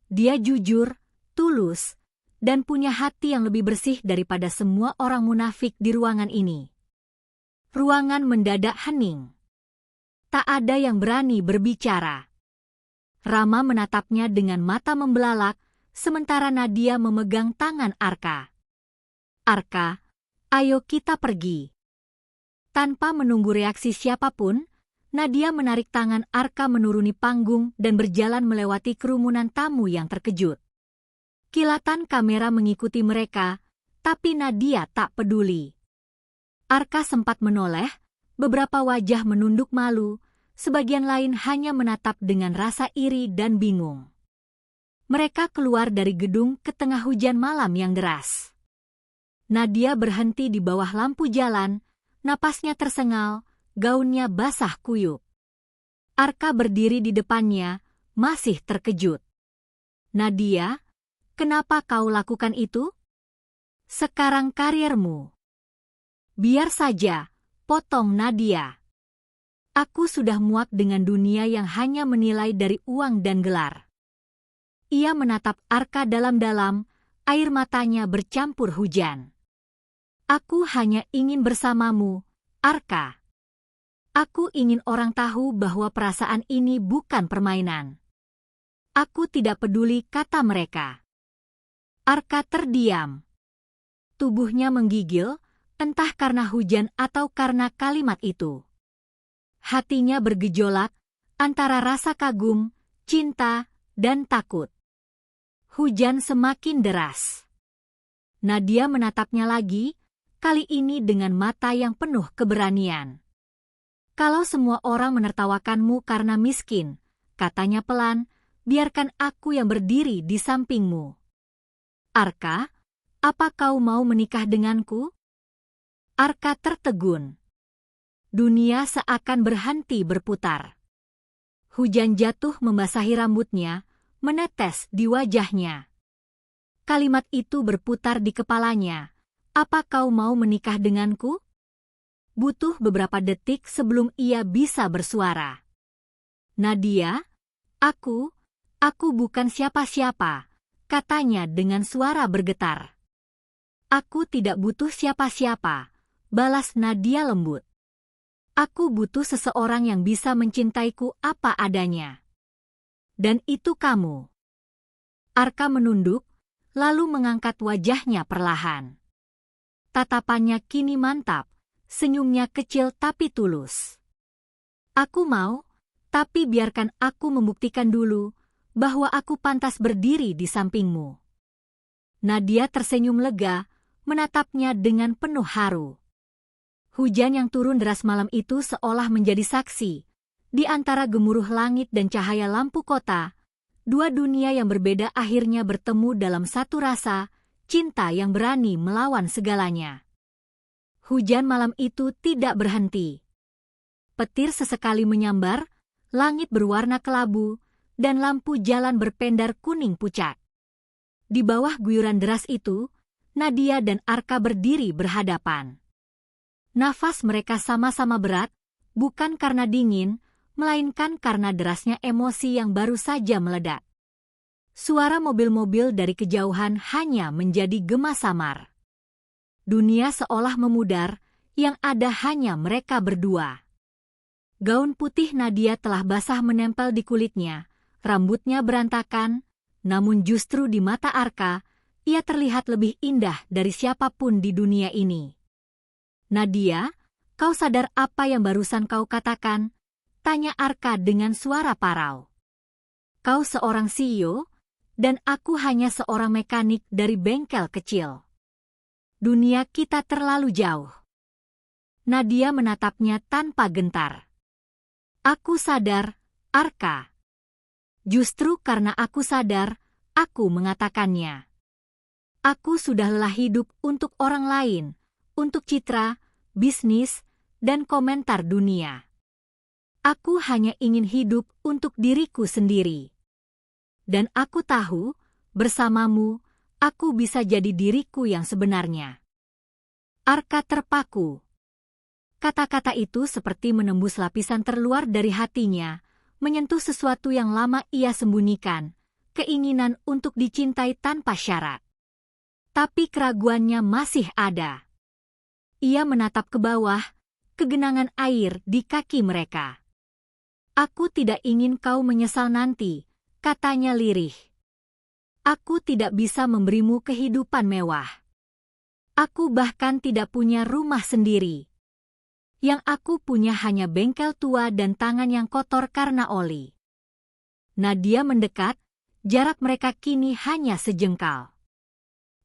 dia jujur, tulus, dan punya hati yang lebih bersih daripada semua orang munafik di ruangan ini." Ruangan mendadak hening. Tak ada yang berani berbicara. Rama menatapnya dengan mata membelalak, sementara Nadia memegang tangan Arka. "Arka, ayo kita pergi." Tanpa menunggu reaksi siapapun, Nadia menarik tangan Arka menuruni panggung dan berjalan melewati kerumunan tamu yang terkejut. Kilatan kamera mengikuti mereka, tapi Nadia tak peduli. Arka sempat menoleh, beberapa wajah menunduk malu, sebagian lain hanya menatap dengan rasa iri dan bingung. Mereka keluar dari gedung ke tengah hujan malam yang deras. Nadia berhenti di bawah lampu jalan, napasnya tersengal, gaunnya basah kuyup. Arka berdiri di depannya, masih terkejut. "Nadia, kenapa kau lakukan itu? Sekarang karirmu." "Biar saja," potong Nadia. "Aku sudah muak dengan dunia yang hanya menilai dari uang dan gelar." Ia menatap Arka dalam-dalam, air matanya bercampur hujan. "Aku hanya ingin bersamamu, Arka. Aku ingin orang tahu bahwa perasaan ini bukan permainan." "Aku tidak peduli," kata mereka. Arka terdiam. Tubuhnya menggigil, entah karena hujan atau karena kalimat itu. Hatinya bergejolak antara rasa kagum, cinta, dan takut. Hujan semakin deras. Nadia menatapnya lagi, kali ini dengan mata yang penuh keberanian. "Kalau semua orang menertawakanmu karena miskin," katanya pelan, "biarkan aku yang berdiri di sampingmu." "Arka, apa kau mau menikah denganku?" Arka tertegun. Dunia seakan berhenti berputar. Hujan jatuh membasahi rambutnya, menetes di wajahnya. Kalimat itu berputar di kepalanya. "Apa kau mau menikah denganku?" Butuh beberapa detik sebelum ia bisa bersuara. "Nadia, aku bukan siapa-siapa," katanya dengan suara bergetar. "Aku tidak butuh siapa-siapa," balas Nadia lembut. "Aku butuh seseorang yang bisa mencintaiku apa adanya. Dan itu kamu." Arka menunduk, lalu mengangkat wajahnya perlahan. Tatapannya kini mantap, senyumnya kecil tapi tulus. "Aku mau, tapi biarkan aku membuktikan dulu bahwa aku pantas berdiri di sampingmu." Nadia tersenyum lega, menatapnya dengan penuh haru. Hujan yang turun deras malam itu seolah menjadi saksi. Di antara gemuruh langit dan cahaya lampu kota, dua dunia yang berbeda akhirnya bertemu dalam satu rasa, cinta yang berani melawan segalanya. Hujan malam itu tidak berhenti. Petir sesekali menyambar, langit berwarna kelabu, dan lampu jalan berpendar kuning pucat. Di bawah guyuran deras itu, Nadia dan Arka berdiri berhadapan. Nafas mereka sama-sama berat, bukan karena dingin, melainkan karena derasnya emosi yang baru saja meledak. Suara mobil-mobil dari kejauhan hanya menjadi gema samar. Dunia seolah memudar, yang ada hanya mereka berdua. Gaun putih Nadia telah basah menempel di kulitnya, rambutnya berantakan, namun justru di mata Arka, ia terlihat lebih indah dari siapapun di dunia ini. Nadia, kau sadar apa yang barusan kau katakan? Tanya Arka dengan suara parau. Kau seorang CEO, dan aku hanya seorang mekanik dari bengkel kecil. Dunia kita terlalu jauh. Nadia menatapnya tanpa gentar. Aku sadar, Arka. Justru karena aku sadar, aku mengatakannya. Aku sudah lelah hidup untuk orang lain, untuk citra, bisnis, dan komentar dunia. Aku hanya ingin hidup untuk diriku sendiri. Dan aku tahu, bersamamu, aku bisa jadi diriku yang sebenarnya. Arka terpaku. Kata-kata itu seperti menembus lapisan terluar dari hatinya, menyentuh sesuatu yang lama ia sembunyikan, keinginan untuk dicintai tanpa syarat. Tapi keraguannya masih ada. Ia menatap ke bawah, ke genangan air di kaki mereka. Aku tidak ingin kau menyesal nanti, katanya lirih. Aku tidak bisa memberimu kehidupan mewah. Aku bahkan tidak punya rumah sendiri. Yang aku punya hanya bengkel tua dan tangan yang kotor karena oli. Nadia mendekat, jarak mereka kini hanya sejengkal.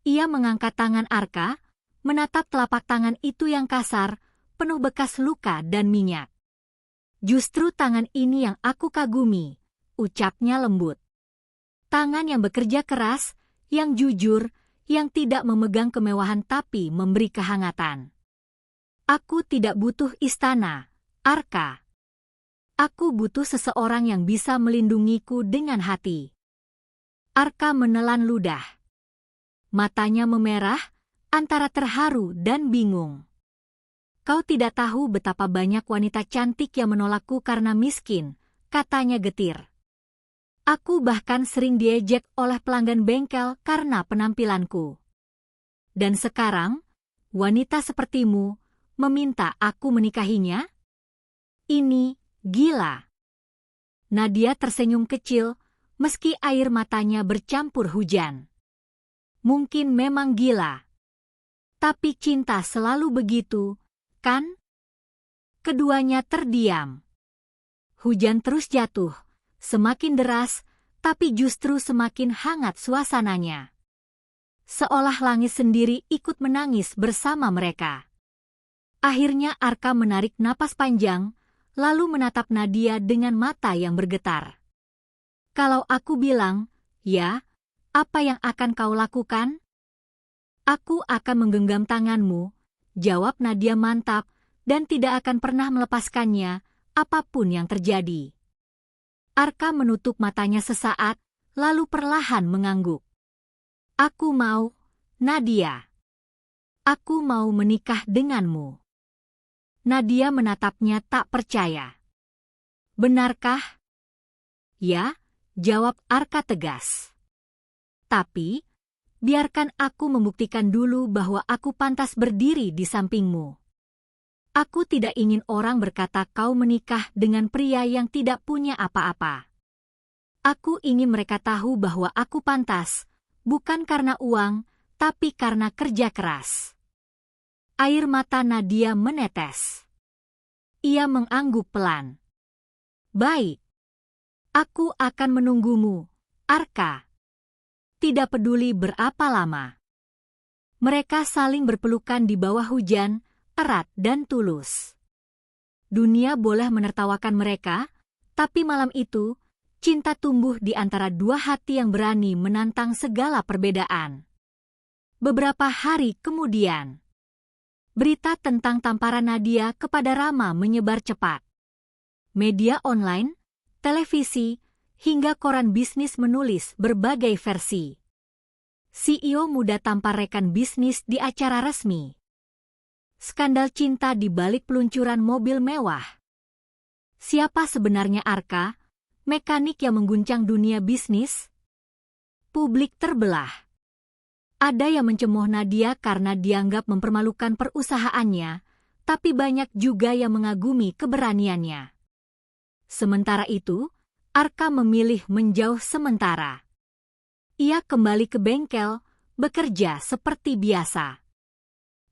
Ia mengangkat tangan Arka, menatap telapak tangan itu yang kasar, penuh bekas luka dan minyak. Justru tangan ini yang aku kagumi, ucapnya lembut. Tangan yang bekerja keras, yang jujur, yang tidak memegang kemewahan tapi memberi kehangatan. Aku tidak butuh istana, Arka. Aku butuh seseorang yang bisa melindungiku dengan hati. Arka menelan ludah. Matanya memerah, antara terharu dan bingung. Kau tidak tahu betapa banyak wanita cantik yang menolakku karena miskin, katanya getir. Aku bahkan sering diejek oleh pelanggan bengkel karena penampilanku. Dan sekarang, wanita sepertimu meminta aku menikahinya? Ini gila. Nadia tersenyum kecil, meski air matanya bercampur hujan. Mungkin memang gila. Tapi cinta selalu begitu, kan? Keduanya terdiam. Hujan terus jatuh, semakin deras, tapi justru semakin hangat suasananya. Seolah langit sendiri ikut menangis bersama mereka. Akhirnya Arka menarik napas panjang, lalu menatap Nadia dengan mata yang bergetar. Kalau aku bilang, ya, apa yang akan kau lakukan? Aku akan menggenggam tanganmu, jawab Nadia mantap, dan tidak akan pernah melepaskannya, apapun yang terjadi. Arka menutup matanya sesaat, lalu perlahan mengangguk. Aku mau, Nadia. Aku mau menikah denganmu. Nadia menatapnya tak percaya. Benarkah? Ya, jawab Arka tegas. Tapi, biarkan aku membuktikan dulu bahwa aku pantas berdiri di sampingmu. Aku tidak ingin orang berkata kau menikah dengan pria yang tidak punya apa-apa. Aku ingin mereka tahu bahwa aku pantas, bukan karena uang, tapi karena kerja keras. Air mata Nadia menetes. Ia mengangguk pelan. Baik. Aku akan menunggumu, Arka. Tidak peduli berapa lama. Mereka saling berpelukan di bawah hujan, erat dan tulus. Dunia boleh menertawakan mereka, tapi malam itu, cinta tumbuh di antara dua hati yang berani menantang segala perbedaan. Beberapa hari kemudian, berita tentang tamparan Nadia kepada Rama menyebar cepat. Media online, televisi, hingga koran bisnis menulis berbagai versi. CEO muda tampar rekan bisnis di acara resmi. Skandal cinta di balik peluncuran mobil mewah. Siapa sebenarnya Arka, mekanik yang mengguncang dunia bisnis? Publik terbelah. Ada yang mencemooh Nadia karena dianggap mempermalukan perusahaannya, tapi banyak juga yang mengagumi keberaniannya. Sementara itu, Arka memilih menjauh sementara. Ia kembali ke bengkel, bekerja seperti biasa.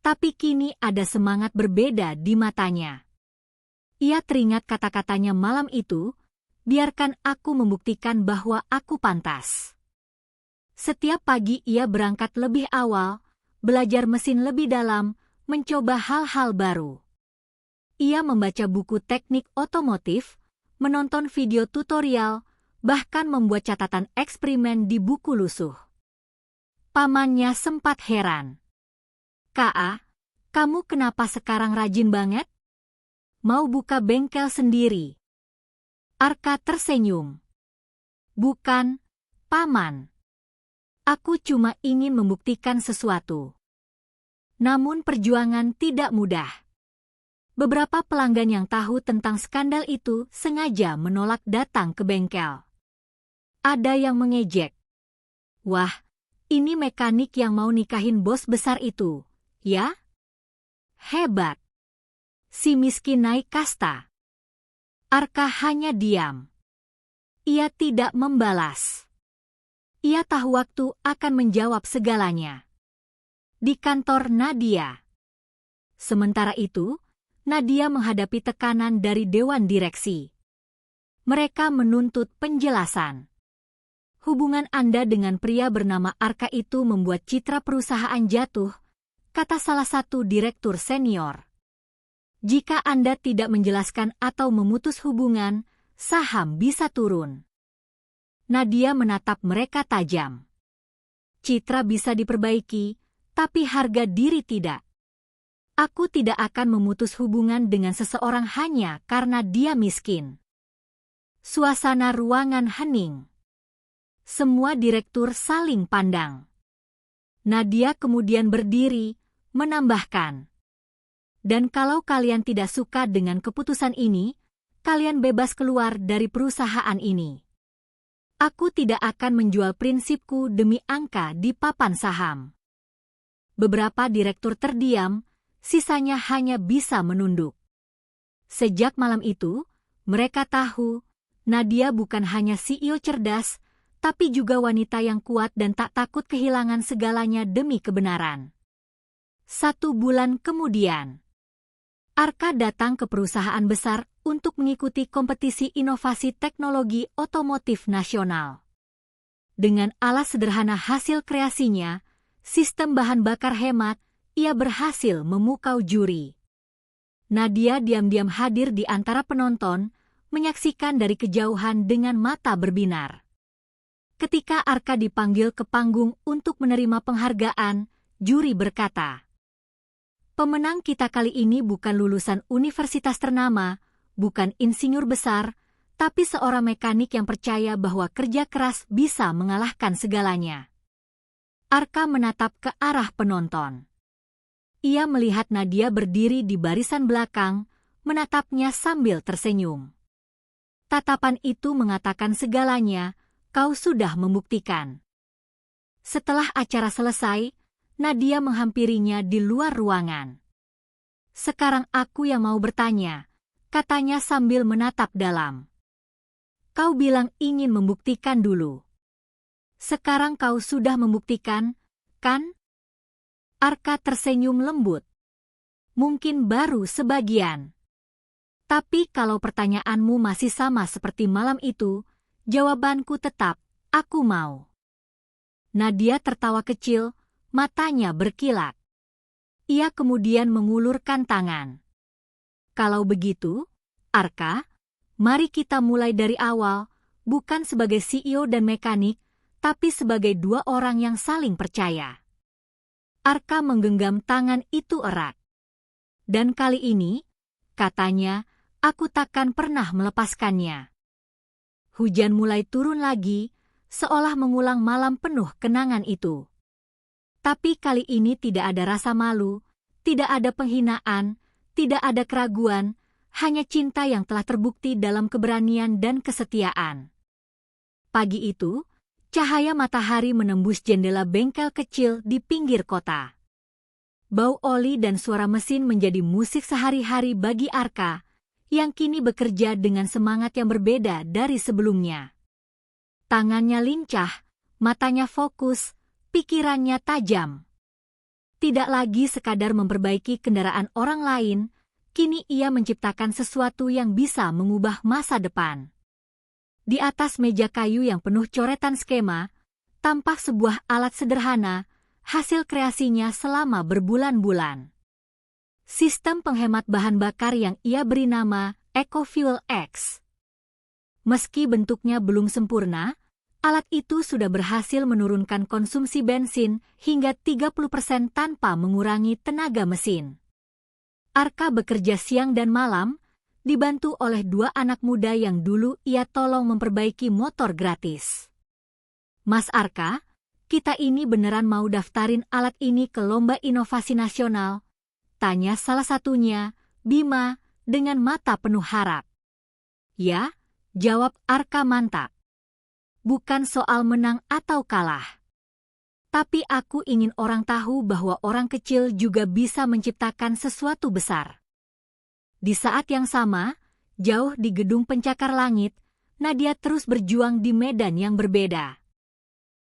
Tapi kini ada semangat berbeda di matanya. Ia teringat kata-katanya malam itu, biarkan aku membuktikan bahwa aku pantas. Setiap pagi ia berangkat lebih awal, belajar mesin lebih dalam, mencoba hal-hal baru. Ia membaca buku teknik otomotif, menonton video tutorial, bahkan membuat catatan eksperimen di buku lusuh. Pamannya sempat heran. "Ka, kamu kenapa sekarang rajin banget? Mau buka bengkel sendiri?" Arka tersenyum. "Bukan, Paman. Aku cuma ingin membuktikan sesuatu." Namun perjuangan tidak mudah. Beberapa pelanggan yang tahu tentang skandal itu sengaja menolak datang ke bengkel. Ada yang mengejek. "Wah, ini mekanik yang mau nikahin bos besar itu, ya? Hebat. Si miskin naik kasta." Arka hanya diam. Ia tidak membalas. Ia tahu waktu akan menjawab segalanya. Di kantor Nadia. Sementara itu, Nadia menghadapi tekanan dari dewan direksi. Mereka menuntut penjelasan. "Hubungan Anda dengan pria bernama Arka itu membuat citra perusahaan jatuh," kata salah satu direktur senior. "Jika Anda tidak menjelaskan atau memutus hubungan, saham bisa turun." Nadia menatap mereka tajam. "Citra bisa diperbaiki, tapi harga diri tidak. Aku tidak akan memutus hubungan dengan seseorang hanya karena dia miskin." Suasana ruangan hening. Semua direktur saling pandang. Nadia kemudian berdiri, menambahkan, "Dan kalau kalian tidak suka dengan keputusan ini, kalian bebas keluar dari perusahaan ini. Aku tidak akan menjual prinsipku demi angka di papan saham." Beberapa direktur terdiam, sisanya hanya bisa menunduk. Sejak malam itu, mereka tahu Nadia bukan hanya CEO cerdas, tapi juga wanita yang kuat dan tak takut kehilangan segalanya demi kebenaran. 1 bulan kemudian, Arka datang ke perusahaan besar untuk mengikuti kompetisi inovasi teknologi otomotif nasional. Dengan alas sederhana hasil kreasinya, sistem bahan bakar hemat, ia berhasil memukau juri. Nadia diam-diam hadir di antara penonton, menyaksikan dari kejauhan dengan mata berbinar. Ketika Arka dipanggil ke panggung untuk menerima penghargaan, juri berkata, "Pemenang kita kali ini bukan lulusan universitas ternama, bukan insinyur besar, tapi seorang mekanik yang percaya bahwa kerja keras bisa mengalahkan segalanya." Arka menatap ke arah penonton. Ia melihat Nadia berdiri di barisan belakang, menatapnya sambil tersenyum. Tatapan itu mengatakan segalanya, "Kau sudah membuktikan." Setelah acara selesai, Nadia menghampirinya di luar ruangan. "Sekarang aku yang mau bertanya," katanya sambil menatap dalam. "Kau bilang ingin membuktikan dulu. Sekarang kau sudah membuktikan, kan?" Arka tersenyum lembut. "Mungkin baru sebagian. Tapi kalau pertanyaanmu masih sama seperti malam itu, jawabanku tetap, aku mau." Nadia tertawa kecil, matanya berkilat. Ia kemudian mengulurkan tangan. "Kalau begitu, Arka, mari kita mulai dari awal, bukan sebagai CEO dan mekanik, tapi sebagai 2 orang yang saling percaya." Arka menggenggam tangan itu erat. "Dan kali ini," katanya, "aku takkan pernah melepaskannya." Hujan mulai turun lagi, seolah mengulang malam penuh kenangan itu. Tapi kali ini tidak ada rasa malu, tidak ada penghinaan, tidak ada keraguan, hanya cinta yang telah terbukti dalam keberanian dan kesetiaan. Pagi itu, cahaya matahari menembus jendela bengkel kecil di pinggir kota. Bau oli dan suara mesin menjadi musik sehari-hari bagi Arka, yang kini bekerja dengan semangat yang berbeda dari sebelumnya. Tangannya lincah, matanya fokus, Pikirannya tajam. Tidak lagi sekadar memperbaiki kendaraan orang lain, kini ia menciptakan sesuatu yang bisa mengubah masa depan. Di atas meja kayu yang penuh coretan skema, tampak sebuah alat sederhana, hasil kreasinya selama berbulan-bulan. Sistem penghemat bahan bakar yang ia beri nama EcoFuel X. Meski bentuknya belum sempurna, alat itu sudah berhasil menurunkan konsumsi bensin hingga 30% tanpa mengurangi tenaga mesin. Arka bekerja siang dan malam, dibantu oleh 2 anak muda yang dulu ia tolong memperbaiki motor gratis. Mas Arka, kita ini beneran mau daftarin alat ini ke Lomba Inovasi Nasional? Tanya salah satunya, Bima, dengan mata penuh harap. Ya, jawab Arka mantap. Bukan soal menang atau kalah. Tapi aku ingin orang tahu bahwa orang kecil juga bisa menciptakan sesuatu besar. Di saat yang sama, jauh di gedung pencakar langit, Nadia terus berjuang di medan yang berbeda.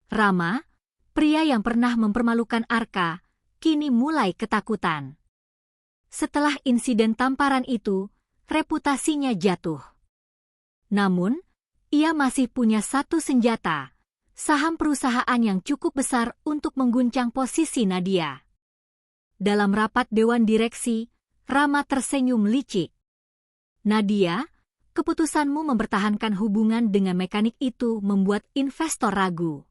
Rama, pria yang pernah mempermalukan Arka, kini mulai ketakutan. Setelah insiden tamparan itu, reputasinya jatuh. Namun, ia masih punya satu senjata, saham perusahaan yang cukup besar untuk mengguncang posisi Nadia. Dalam rapat dewan direksi, Rama tersenyum licik. Nadia, keputusanmu mempertahankan hubungan dengan mekanik itu membuat investor ragu.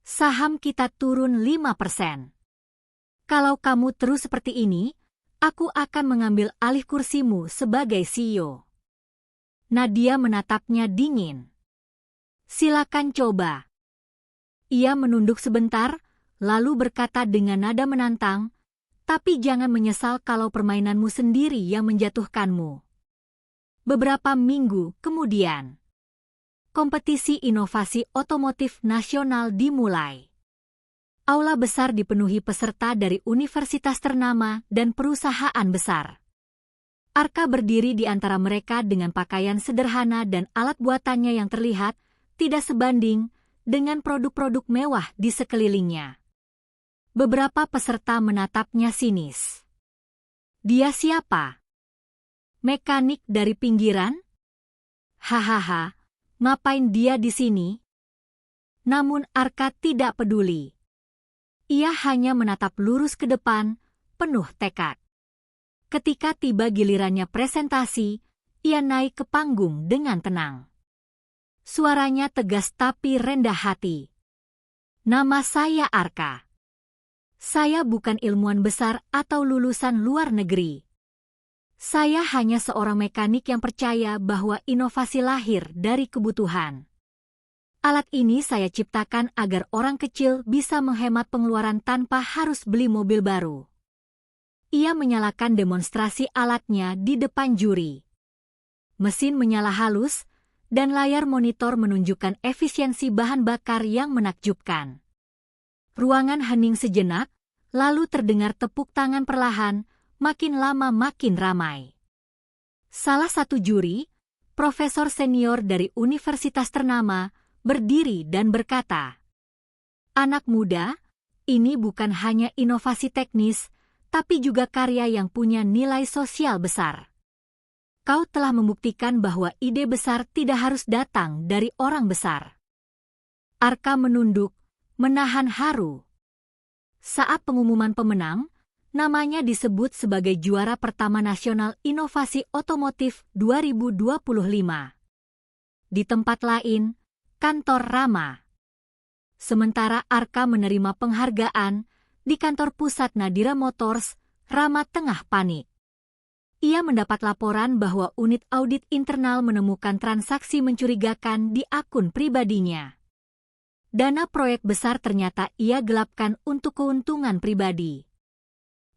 Saham kita turun 5%. Kalau kamu terus seperti ini, aku akan mengambil alih kursimu sebagai CEO. Nadia menatapnya dingin. Silakan coba. Ia menunduk sebentar, lalu berkata dengan nada menantang, tapi jangan menyesal kalau permainanmu sendiri yang menjatuhkanmu. Beberapa minggu kemudian, kompetisi inovasi otomotif nasional dimulai. Aula besar dipenuhi peserta dari universitas ternama dan perusahaan besar. Arka berdiri di antara mereka dengan pakaian sederhana dan alat buatannya yang terlihat tidak sebanding dengan produk-produk mewah di sekelilingnya. Beberapa peserta menatapnya sinis. Dia siapa? Mekanik dari pinggiran? Hahaha, ngapain dia di sini? Namun Arka tidak peduli. Ia hanya menatap lurus ke depan, penuh tekad. Ketika tiba gilirannya presentasi, ia naik ke panggung dengan tenang. Suaranya tegas tapi rendah hati. Nama saya Arka. Saya bukan ilmuwan besar atau lulusan luar negeri. Saya hanya seorang mekanik yang percaya bahwa inovasi lahir dari kebutuhan. Alat ini saya ciptakan agar orang kecil bisa menghemat pengeluaran tanpa harus beli mobil baru. Ia menyalakan demonstrasi alatnya di depan juri. Mesin menyala halus, dan layar monitor menunjukkan efisiensi bahan bakar yang menakjubkan. Ruangan hening sejenak, lalu terdengar tepuk tangan perlahan, makin lama makin ramai. Salah satu juri, profesor senior dari universitas ternama, berdiri dan berkata, "Anak muda, ini bukan hanya inovasi teknis, tapi juga karya yang punya nilai sosial besar. Kau telah membuktikan bahwa ide besar tidak harus datang dari orang besar." Arka menunduk, menahan haru. Saat pengumuman pemenang, namanya disebut sebagai juara pertama nasional inovasi otomotif 2025. Di tempat lain, kantor Rama. Sementara Arka menerima penghargaan, di kantor pusat Nadira Motors, Rama tengah panik. Ia mendapat laporan bahwa unit audit internal menemukan transaksi mencurigakan di akun pribadinya. Dana proyek besar ternyata ia gelapkan untuk keuntungan pribadi.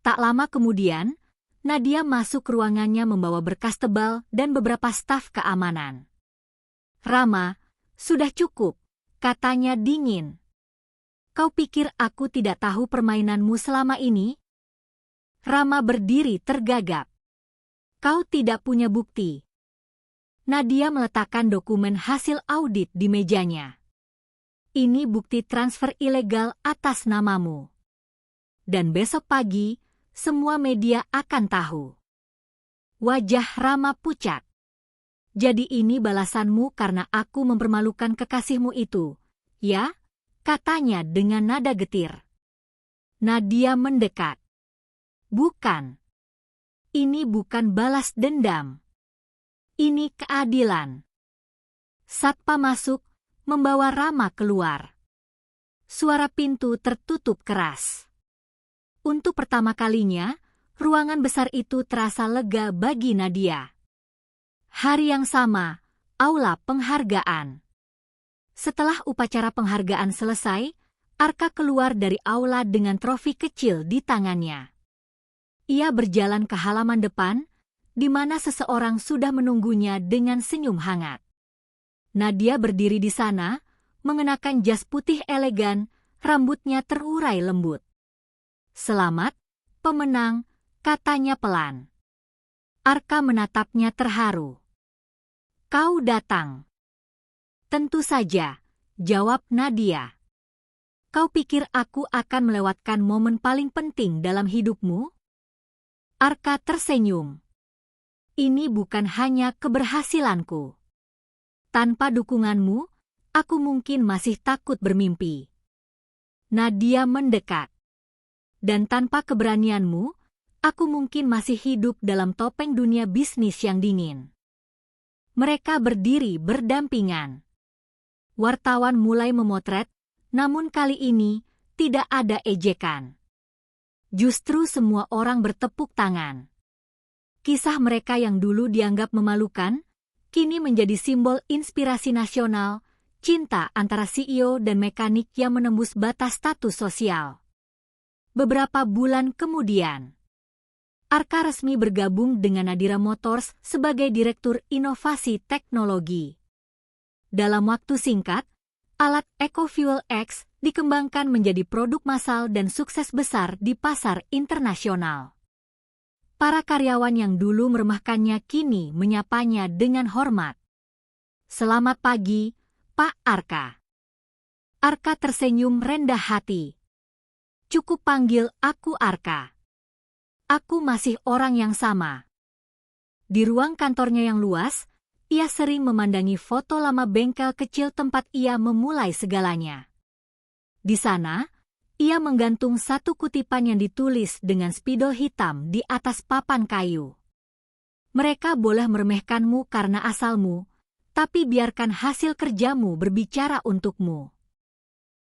Tak lama kemudian, Nadia masuk ke ruangannya membawa berkas tebal dan beberapa staf keamanan. "Rama, sudah cukup," katanya dingin. "Kau pikir aku tidak tahu permainanmu selama ini?" Rama berdiri tergagap. "Kau tidak punya bukti." Nadia meletakkan dokumen hasil audit di mejanya. Ini bukti transfer ilegal atas namamu. Dan besok pagi, semua media akan tahu. Wajah Rama pucat. Jadi ini balasanmu karena aku mempermalukan kekasihmu itu, ya? Katanya dengan nada getir. Nadia mendekat. Bukan. Ini bukan balas dendam. Ini keadilan. Satpam masuk, membawa Rama keluar. Suara pintu tertutup keras. Untuk pertama kalinya, ruangan besar itu terasa lega bagi Nadia. Hari yang sama, aula penghargaan. Setelah upacara penghargaan selesai, Arka keluar dari aula dengan trofi kecil di tangannya. Ia berjalan ke halaman depan, di mana seseorang sudah menunggunya dengan senyum hangat. Nadia berdiri di sana, mengenakan jas putih elegan, rambutnya terurai lembut. Selamat, pemenang, katanya pelan. Arka menatapnya terharu. Kau datang. Tentu saja, jawab Nadia. Kau pikir aku akan melewatkan momen paling penting dalam hidupmu? Arka tersenyum. Ini bukan hanya keberhasilanku. Tanpa dukunganmu, aku mungkin masih takut bermimpi. Nadia mendekat. Dan tanpa keberanianmu, aku mungkin masih hidup dalam topeng dunia bisnis yang dingin. Mereka berdiri berdampingan. Wartawan mulai memotret, namun kali ini tidak ada ejekan. Justru semua orang bertepuk tangan. Kisah mereka yang dulu dianggap memalukan, kini menjadi simbol inspirasi nasional, cinta antara CEO dan mekanik yang menembus batas status sosial. Beberapa bulan kemudian, Arka resmi bergabung dengan Nadira Motors sebagai Direktur Inovasi Teknologi. Dalam waktu singkat, alat EcoFuel X dikembangkan menjadi produk massal dan sukses besar di pasar internasional. Para karyawan yang dulu meremehkannya kini menyapanya dengan hormat. Selamat pagi, Pak Arka. Arka tersenyum rendah hati. Cukup panggil aku Arka. Aku masih orang yang sama. Di ruang kantornya yang luas, ia sering memandangi foto lama bengkel kecil tempat ia memulai segalanya. Di sana, ia menggantung satu kutipan yang ditulis dengan spidol hitam di atas papan kayu. Mereka boleh meremehkanmu karena asalmu, tapi biarkan hasil kerjamu berbicara untukmu.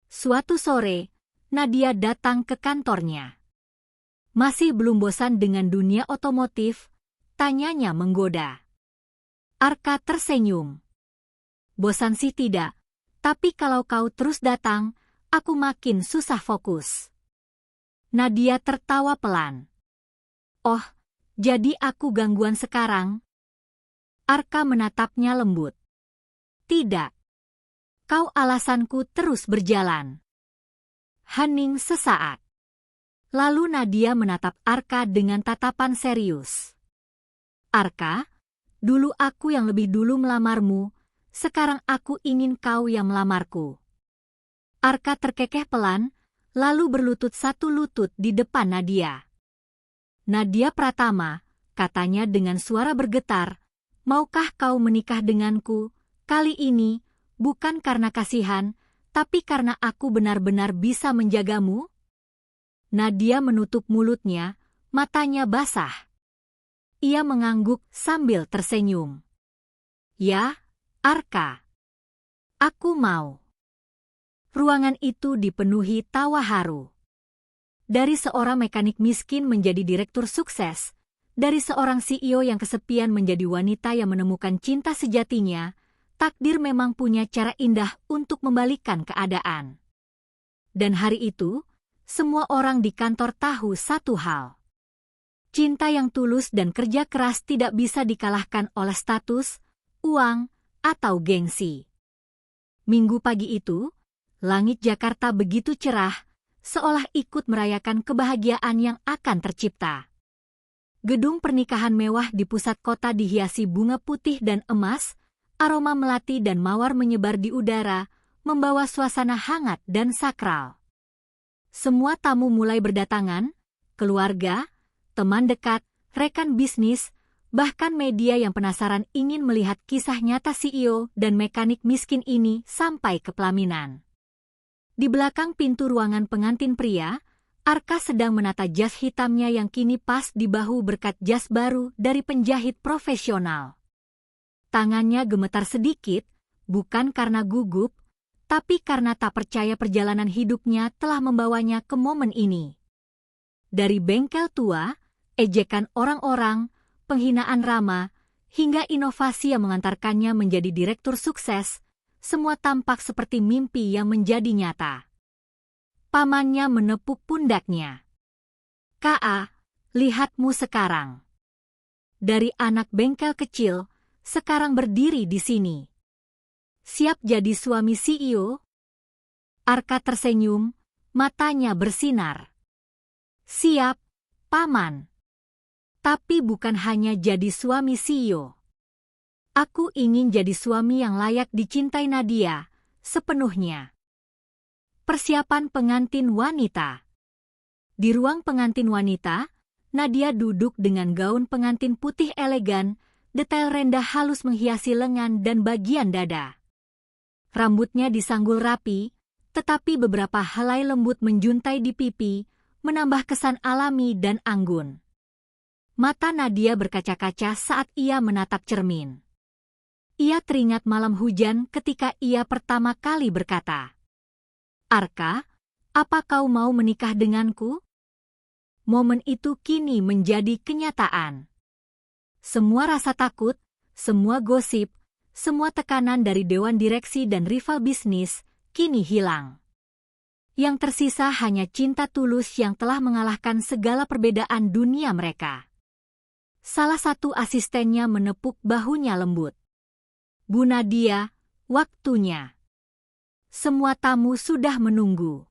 Suatu sore, Nadia datang ke kantornya. Masih belum bosan dengan dunia otomotif, tanyanya menggoda. Arka tersenyum. Bosan sih tidak, tapi kalau kau terus datang, aku makin susah fokus. Nadia tertawa pelan. Oh, jadi aku gangguan sekarang? Arka menatapnya lembut. Tidak. Kau alasanku terus berjalan. Hening sesaat. Lalu Nadia menatap Arka dengan tatapan serius. Arka, dulu aku yang lebih dulu melamarmu, sekarang aku ingin kau yang melamarku. Arka terkekeh pelan, lalu berlutut satu lutut di depan Nadia. Nadia Pratama, katanya dengan suara bergetar, maukah kau menikah denganku, kali ini, bukan karena kasihan, tapi karena aku benar-benar bisa menjagamu? Nadia menutup mulutnya, matanya basah. Ia mengangguk sambil tersenyum. Ya, Arka. Aku mau. Ruangan itu dipenuhi tawa haru. Dari seorang mekanik miskin menjadi direktur sukses, dari seorang CEO yang kesepian menjadi wanita yang menemukan cinta sejatinya, takdir memang punya cara indah untuk membalikan keadaan. Dan hari itu, semua orang di kantor tahu satu hal. Cinta yang tulus dan kerja keras tidak bisa dikalahkan oleh status, uang, atau gengsi. Minggu pagi itu, langit Jakarta begitu cerah, seolah ikut merayakan kebahagiaan yang akan tercipta. Gedung pernikahan mewah di pusat kota dihiasi bunga putih dan emas, aroma melati dan mawar menyebar di udara, membawa suasana hangat dan sakral. Semua tamu mulai berdatangan, keluarga, teman dekat, rekan bisnis, bahkan media yang penasaran ingin melihat kisah nyata CEO dan mekanik miskin ini sampai ke pelaminan. Di belakang pintu ruangan pengantin pria, Arka sedang menata jas hitamnya yang kini pas di bahu berkat jas baru dari penjahit profesional. Tangannya gemetar sedikit, bukan karena gugup, tapi karena tak percaya perjalanan hidupnya telah membawanya ke momen ini. Dari bengkel tua, ejekan orang-orang, penghinaan Rama, hingga inovasi yang mengantarkannya menjadi direktur sukses, semua tampak seperti mimpi yang menjadi nyata. Pamannya menepuk pundaknya. "Ka, lihatmu sekarang. Dari anak bengkel kecil, sekarang berdiri di sini. Siap jadi suami CEO?" Arka tersenyum, matanya bersinar. "Siap, Paman. Tapi bukan hanya jadi suami CEO. Aku ingin jadi suami yang layak dicintai Nadia sepenuhnya." Persiapan pengantin wanita. Di ruang pengantin wanita, Nadia duduk dengan gaun pengantin putih elegan, detail rendah halus menghiasi lengan dan bagian dada. Rambutnya disanggul rapi, tetapi beberapa helai lembut menjuntai di pipi, menambah kesan alami dan anggun. Mata Nadia berkaca-kaca saat ia menatap cermin. Ia teringat malam hujan ketika ia pertama kali berkata, "Arka, apa kau mau menikah denganku?" Momen itu kini menjadi kenyataan. Semua rasa takut, semua gosip, semua tekanan dari dewan direksi dan rival bisnis kini hilang. Yang tersisa hanya cinta tulus yang telah mengalahkan segala perbedaan dunia mereka. Salah satu asistennya menepuk bahunya lembut. "Bu Nadia, waktunya. Semua tamu sudah menunggu."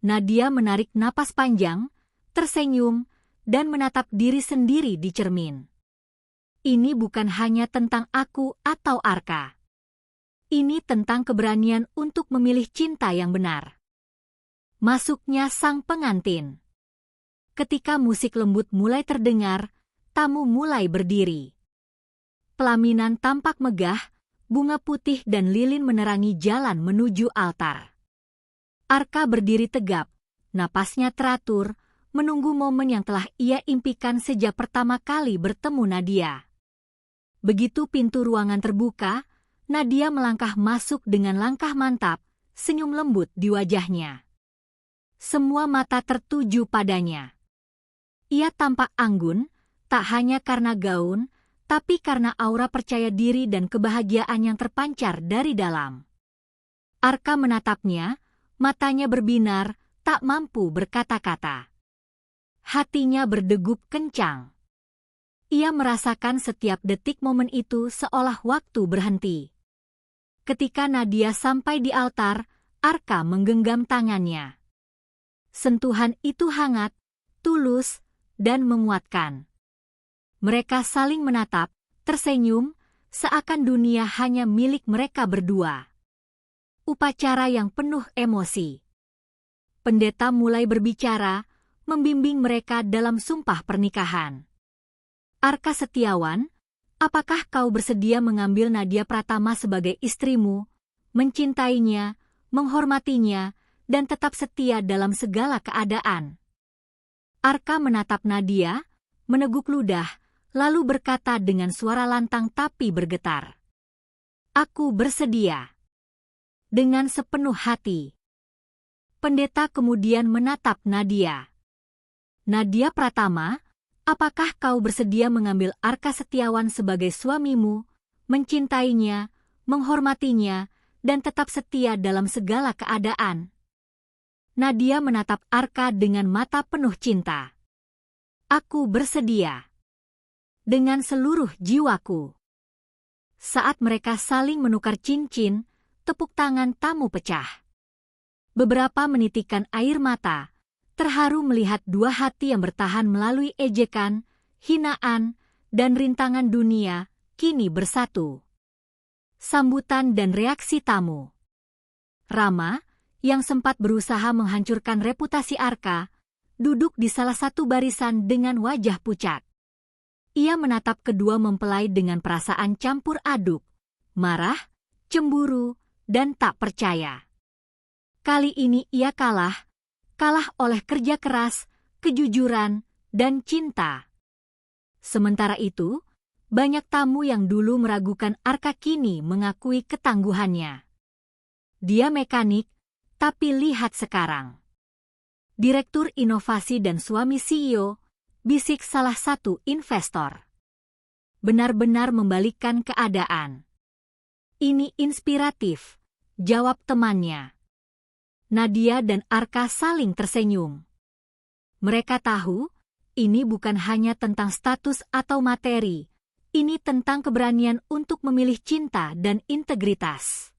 Nadia menarik napas panjang, tersenyum, dan menatap diri sendiri di cermin. Ini bukan hanya tentang aku atau Arka. Ini tentang keberanian untuk memilih cinta yang benar. Masuknya sang pengantin. Ketika musik lembut mulai terdengar, tamu mulai berdiri. Pelaminan tampak megah, bunga putih dan lilin menerangi jalan menuju altar. Arka berdiri tegap, napasnya teratur, menunggu momen yang telah ia impikan sejak pertama kali bertemu Nadia. Begitu pintu ruangan terbuka, Nadia melangkah masuk dengan langkah mantap, senyum lembut di wajahnya. Semua mata tertuju padanya. Ia tampak anggun, tak hanya karena gaun, tapi karena aura percaya diri dan kebahagiaan yang terpancar dari dalam. Arka menatapnya, matanya berbinar, tak mampu berkata-kata. Hatinya berdegup kencang. Ia merasakan setiap detik momen itu seolah waktu berhenti. Ketika Nadia sampai di altar, Arka menggenggam tangannya. Sentuhan itu hangat, tulus, dan menguatkan. Mereka saling menatap, tersenyum, seakan dunia hanya milik mereka berdua. Upacara yang penuh emosi. Pendeta mulai berbicara, membimbing mereka dalam sumpah pernikahan. "Arka Setiawan, apakah kau bersedia mengambil Nadia Pratama sebagai istrimu, mencintainya, menghormatinya, dan tetap setia dalam segala keadaan?" Arka menatap Nadia, meneguk ludah, lalu berkata dengan suara lantang tapi bergetar. "Aku bersedia." Dengan sepenuh hati. Pendeta kemudian menatap Nadia. "Nadia Pratama, apakah kau bersedia mengambil Arka Setiawan sebagai suamimu, mencintainya, menghormatinya, dan tetap setia dalam segala keadaan?" Nadia menatap Arka dengan mata penuh cinta. "Aku bersedia. Dengan seluruh jiwaku." Saat mereka saling menukar cincin, tepuk tangan tamu pecah. Beberapa menitikan air mata, terharu melihat dua hati yang bertahan melalui ejekan, hinaan, dan rintangan dunia, kini bersatu. Sambutan dan reaksi tamu. Rama, yang sempat berusaha menghancurkan reputasi Arka, duduk di salah satu barisan dengan wajah pucat. Ia menatap kedua mempelai dengan perasaan campur aduk, marah, cemburu, dan tak percaya. Kali ini ia kalah oleh kerja keras, kejujuran, dan cinta. Sementara itu, banyak tamu yang dulu meragukan Arka kini mengakui ketangguhannya. Dia mekanik, tapi lihat sekarang. Direktur Inovasi dan suami CEO, bisik salah satu investor. Benar-benar membalikkan keadaan. Ini inspiratif, jawab temannya. Nadia dan Arka saling tersenyum. Mereka tahu, ini bukan hanya tentang status atau materi, ini tentang keberanian untuk memilih cinta dan integritas.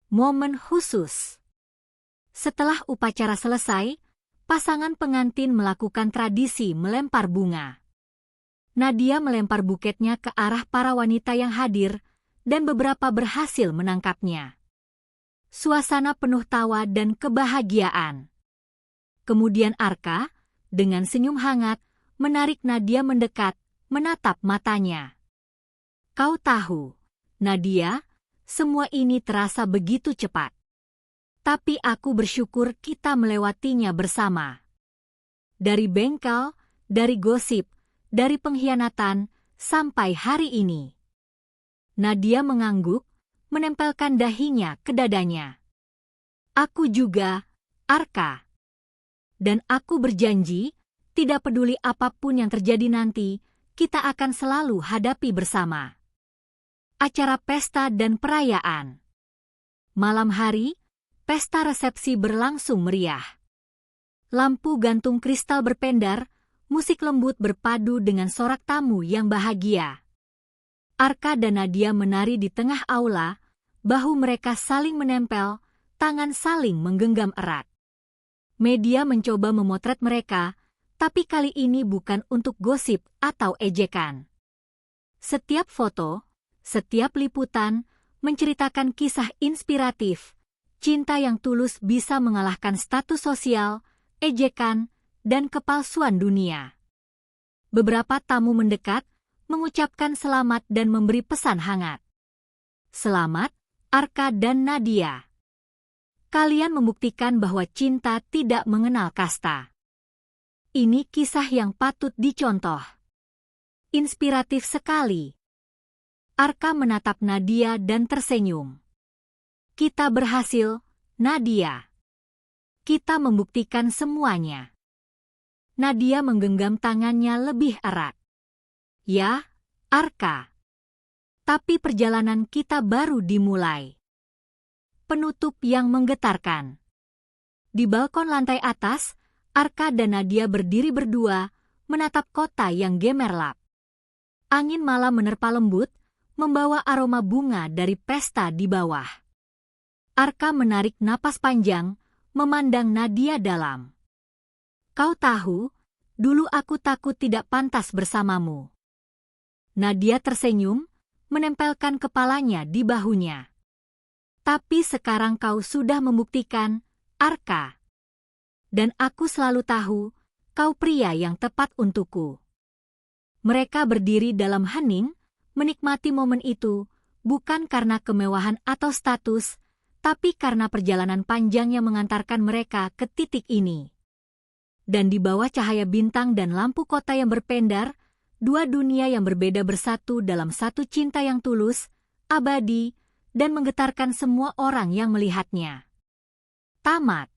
Momen khusus. Setelah upacara selesai, pasangan pengantin melakukan tradisi melempar bunga. Nadia melempar buketnya ke arah para wanita yang hadir, dan beberapa berhasil menangkapnya. Suasana penuh tawa dan kebahagiaan. Kemudian Arka, dengan senyum hangat, menarik Nadia mendekat, menatap matanya. Kau tahu, Nadia, semua ini terasa begitu cepat. Tapi aku bersyukur kita melewatinya bersama. Dari bengkel, dari gosip, dari pengkhianatan, sampai hari ini. Nadia mengangguk, menempelkan dahinya ke dadanya. Aku juga, Arka. Dan aku berjanji, tidak peduli apapun yang terjadi nanti, kita akan selalu hadapi bersama. Acara pesta dan perayaan. Malam hari, pesta resepsi berlangsung meriah. Lampu gantung kristal berpendar, musik lembut berpadu dengan sorak tamu yang bahagia. Arka dan Nadia menari di tengah aula, bahu mereka saling menempel, tangan saling menggenggam erat. Media mencoba memotret mereka, tapi kali ini bukan untuk gosip atau ejekan. Setiap foto, setiap liputan, menceritakan kisah inspiratif. Cinta yang tulus bisa mengalahkan status sosial, ejekan, dan kepalsuan dunia. Beberapa tamu mendekat, mengucapkan selamat dan memberi pesan hangat. Selamat, Arka dan Nadia. Kalian membuktikan bahwa cinta tidak mengenal kasta. Ini kisah yang patut dicontoh. Inspiratif sekali. Arka menatap Nadia dan tersenyum. Kita berhasil, Nadia. Kita membuktikan semuanya. Nadia menggenggam tangannya lebih erat. Ya, Arka. Tapi perjalanan kita baru dimulai. Penutup yang menggetarkan. Di balkon lantai atas, Arka dan Nadia berdiri berdua, menatap kota yang gemerlap. Angin malam menerpa lembut, membawa aroma bunga dari pesta di bawah. Arka menarik napas panjang, memandang Nadia dalam. Kau tahu, dulu aku takut tidak pantas bersamamu. Nadia tersenyum, menempelkan kepalanya di bahunya. Tapi sekarang kau sudah membuktikan, Arka. Dan aku selalu tahu, kau pria yang tepat untukku. Mereka berdiri dalam hening, menikmati momen itu, bukan karena kemewahan atau status, tapi karena perjalanan panjang yang mengantarkan mereka ke titik ini. Dan di bawah cahaya bintang dan lampu kota yang berpendar, dua dunia yang berbeda bersatu dalam satu cinta yang tulus, abadi, dan menggetarkan semua orang yang melihatnya. Tamat.